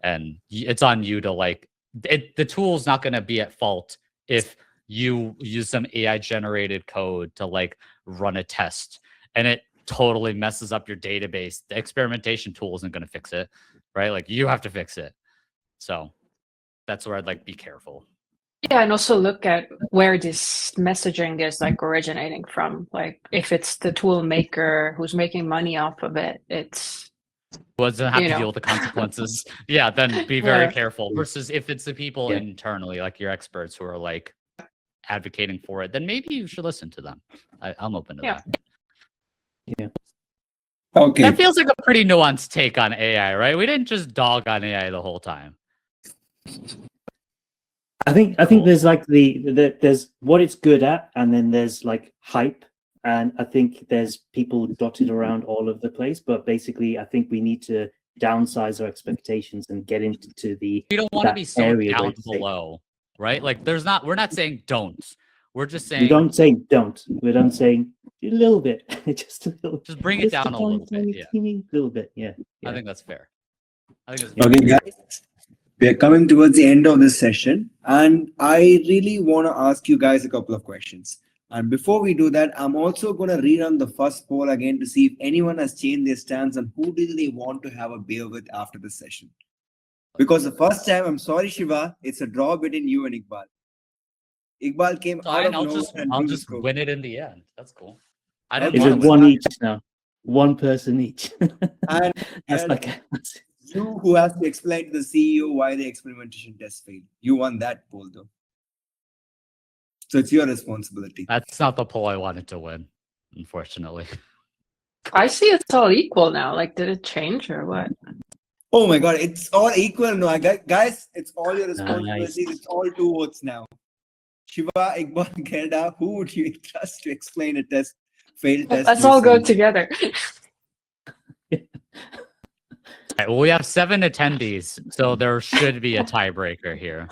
And it's on you to like, the tool's not going to be at fault if you use some AI generated code to like run a test and it totally messes up your database. The experimentation tool isn't going to fix it, right? Like, you have to fix it. So that's where I'd like be careful. Yeah, and also look at where this messaging is like originating from. Like, if it's the tool maker who's making money off of it, it's doesn't have to deal with the consequences. Yeah, then be very careful. Versus if it's the people internally, like your experts who are like advocating for it, then maybe you should listen to them. I'm open to that. Yeah. Okay. That feels like a pretty nuanced take on AI, right? We didn't just dog on AI the whole time. I think there's like there's what it's good at, and then there's like hype, and I think there's people dotted around all over the place. But basically, I think we need to downsize our expectations and get into the. We don't want to be so down below, right? Like, we're not saying don't. We're just saying. We don't say don't. We're not saying a little bit, just a little. Just bring it down a little bit. Yeah. Teeny little bit. Yeah. I think that's fair. Okay, guys. We are coming towards the end of this session, and I really want to ask you guys a couple of questions. And before we do that, I'm also going to rerun the first poll again to see if anyone has changed their stance on who do they want to have a beer with after the session. Because the first time, I'm sorry, Shiva, it's a draw between you and Iqbal. Iqbal came out of nowhere. I'll just win it in the end. That's cool. Is it one each now? One person each. And that's like you who has to explain to the CEO why the experimentation test failed. You won that poll though. So it's your responsibility. That's not the poll I wanted to win, unfortunately. I see it's all equal now. Like, did it change or what? Oh my God, it's all equal now. Guys, it's all your responsibility. Nice. It's all 2 votes now. Shiva, Iqbal, Gerda, who would you trust to explain a failed test? Let's all go together. Right, well, we have 7 attendees, so there should be a tiebreaker here.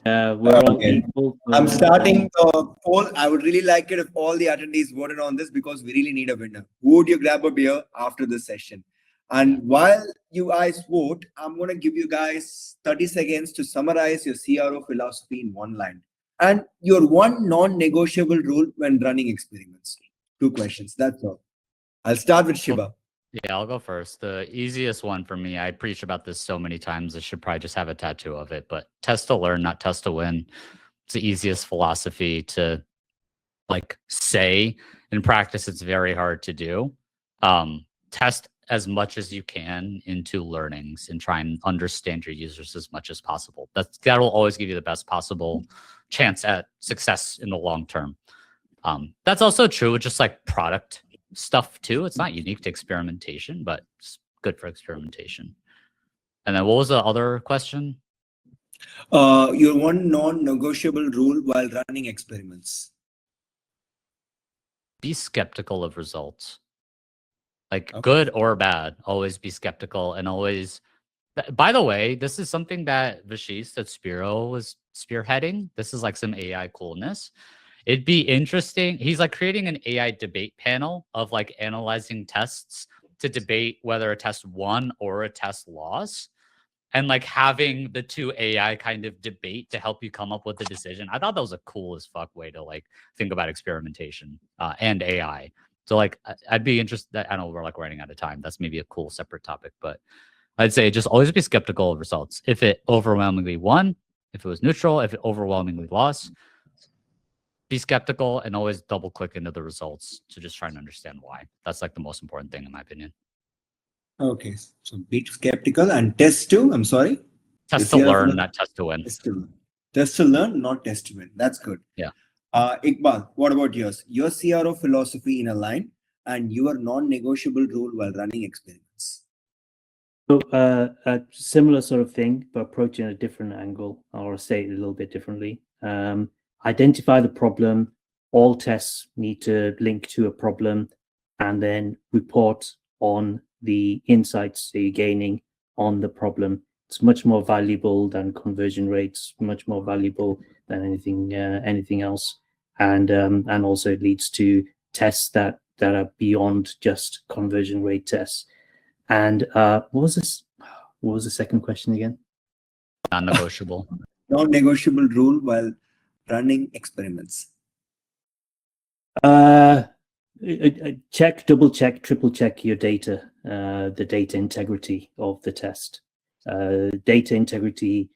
We're all equal. I'm starting the poll. I would really like it if all the attendees voted on this, because we really need a winner. Who would you grab a beer after this session? And while you guys vote, I'm going to give you guys 30 seconds to summarize your CRO philosophy in one line. And your one non-negotiable rule when running experiments. 2 questions, that's all. I'll start with Shiva. Yeah, I'll go first. The easiest one for me, I preach about this so many times, I should probably just have a tattoo of it, but test to learn, not test to win. It's the easiest philosophy to like say. In practice, it's very hard to do. test as much as you can into learnings and try and understand your users as much as possible. That'll always give you the best possible chance at success in the long term. That's also true with just like product stuff too. It's not unique to experimentation, but it's good for experimentation. And then what was the other question? Your one non-negotiable rule while running experiments. Be skeptical of results. Like good or bad, always be skeptical and always. By the way, this is something that Vashist at Spiro was spearheading. This is like some AI coolness. It'd be interesting. He's like creating an AI debate panel of like analyzing tests to debate whether a test won or a test lost, and like having the two AI kind of debate to help you come up with a decision. I thought that was a cool as fuck way to like think about experimentation and AI. So like I'd be interested. I know we're like running out of time. That's maybe a cool separate topic, but I'd say just always be skeptical of results. If it overwhelmingly won, if it was neutral, if it overwhelmingly lost, be skeptical and always double click into the results to just try and understand why. That's like the most important thing in my opinion. Okay, so be skeptical and test to, I'm sorry? Test to learn, not test to win. Test to learn, not test to win. That's good. Yeah. Iqbal, what about yours? Your CRO philosophy in a line and your non-negotiable rule while running experiments. So a similar sort of thing, but approaching a different angle, or say it a little bit differently. Identify the problem. All tests need to link to a problem, and then report on the insights that you're gaining on the problem. It's much more valuable than conversion rates, much more valuable than anything else, and also it leads to tests that are beyond just conversion rate tests. And what was the second question again? Non-negotiable. Non-negotiable rule while running experiments. Check, double check, triple check your data, the data integrity of the test. Data integrity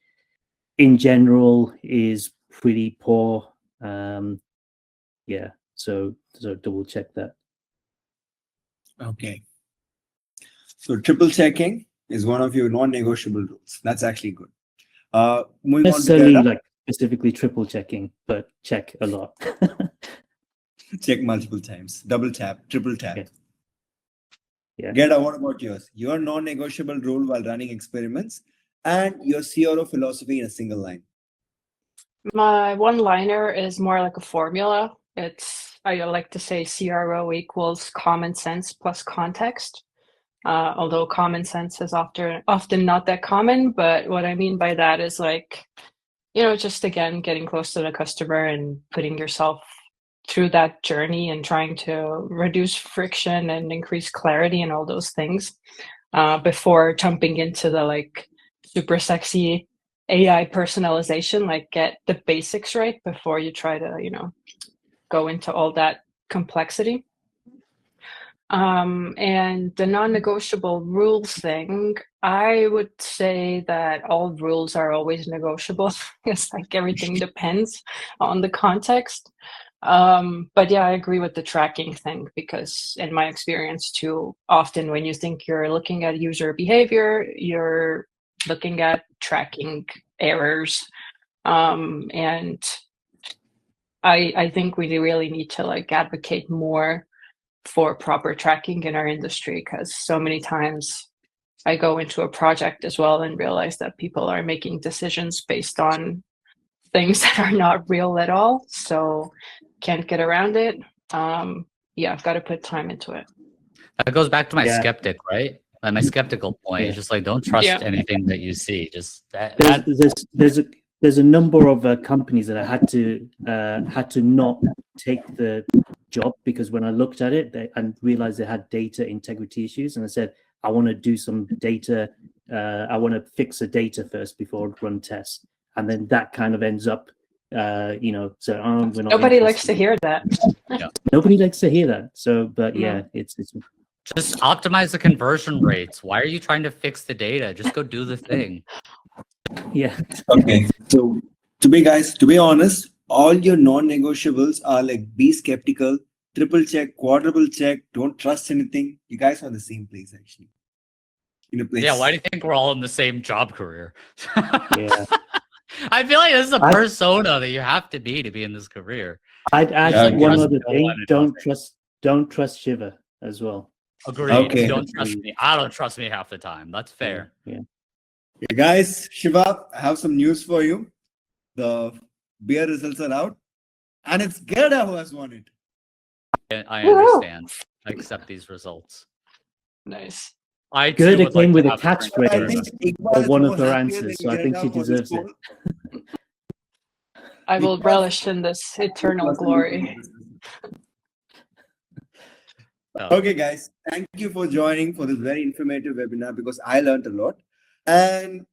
in general is pretty poor. Yeah, so double check that. Okay. So triple checking is one of your non-negotiable rules. That's actually good. Moving necessarily on to like specifically triple checking, but check a lot. Check multiple times, double tap, triple tap. Okay. Yeah. Gerda, what about yours? Your non-negotiable rule while running experiments and your CRO philosophy in a single line. My one-liner is more like a formula. I like to say CRO equals common sense plus context. Although common sense is often not that common, but what I mean by that is like, just again, getting close to the customer and putting yourself through that journey and trying to reduce friction and increase clarity and all those things before jumping into the like super sexy AI personalization. Like get the basics right before you try to, go into all that complexity. And the non-negotiable rules thing, I would say that all rules are always negotiable. It's like everything depends on the context. But yeah, I agree with the tracking thing, because in my experience too, often when you think you're looking at user behavior, you're looking at tracking errors. And I think we really need to like advocate more for proper tracking in our industry, because so many times I go into a project as well and realize that people are making decisions based on things that are not real at all. So can't get around it. Yeah, I've got to put time into it. That goes back to my skeptic, right? My skeptical point is just like, don't trust anything that you see. Just there's a number of companies that I had to not take the job, because when I looked at it and realized they had data integrity issues, and I said, I want to do some data, I want to fix the data first before I run tests. And then that kind of ends up, so we're not. Nobody likes to hear that. Yeah. Nobody likes to hear that. So, but yeah, it's just optimize the conversion rates. Why are you trying to fix the data? Just go do the thing. Yeah. Okay. So to be honest, all your non-negotiables are like be skeptical, triple check, quadruple check. Don't trust anything. You guys are in the same place, actually. In a place. Yeah, why do you think we're all in the same job career? Yeah. I feel like this is a persona that you have to be in this career. I'd add Okay. one Trust other no thing. one and Don't trust Shiva as well. Agreed. Okay. Don't trust me. I don't trust me half the time. That's fair. Yeah. Hey guys, Shiva, I have some news for you. The beer results are out, and it's Gerda who has won it. I understand. I accept these results. Nice. I too Gerda would like came to with a have catch drink I phrase think Gerda. Iqbal for is one more of her happier answers, than so I think Gerda she for this deserves it. poll. I will Iqbal- relish in this eternal glory. Okay, guys, thank you for joining for this very informative webinar because I learned a lot. And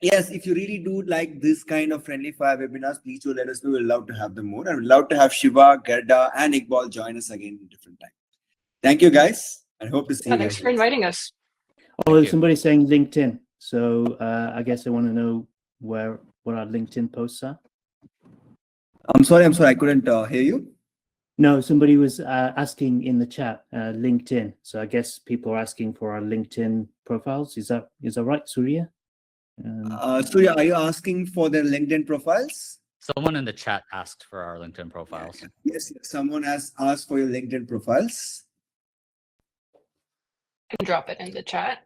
yes, if you really do like this kind of friendly fire webinars, please do let us know. We'd love to have them more. And we'd love to have Shiva, Gerda, and Iqbal join us again in a different time. Thank you, guys. I hope to see you Thanks guys. for inviting us. Oh, Thank you. somebody's saying LinkedIn. So I guess I want to know what our LinkedIn posts are. I'm sorry. I couldn't hear you. No, somebody was asking in the chat LinkedIn. So I guess people are asking for our LinkedIn profiles. Is that right, Surya? Surya, are you asking for their LinkedIn profiles? Someone in the chat asked for our LinkedIn profiles. Yes, someone has asked for your LinkedIn profiles. I can drop it in the chat.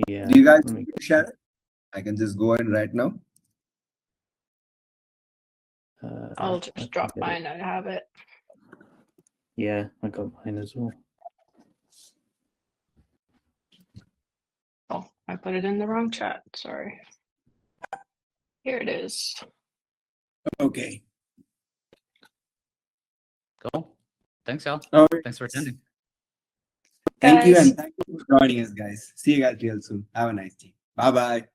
Yeah. Do you guys let me- share it? I can just go in right now. I'll I just can drop get it. mine. I have it. Yeah, I got mine as well. Oh, I put it in the wrong chat. Sorry. Here it is. Okay. Cool. Thanks, y'all. All right. Thanks for attending. Thank you, Guys. and thank you for joining us, guys. See you guys real soon. Have a nice day. Bye-bye.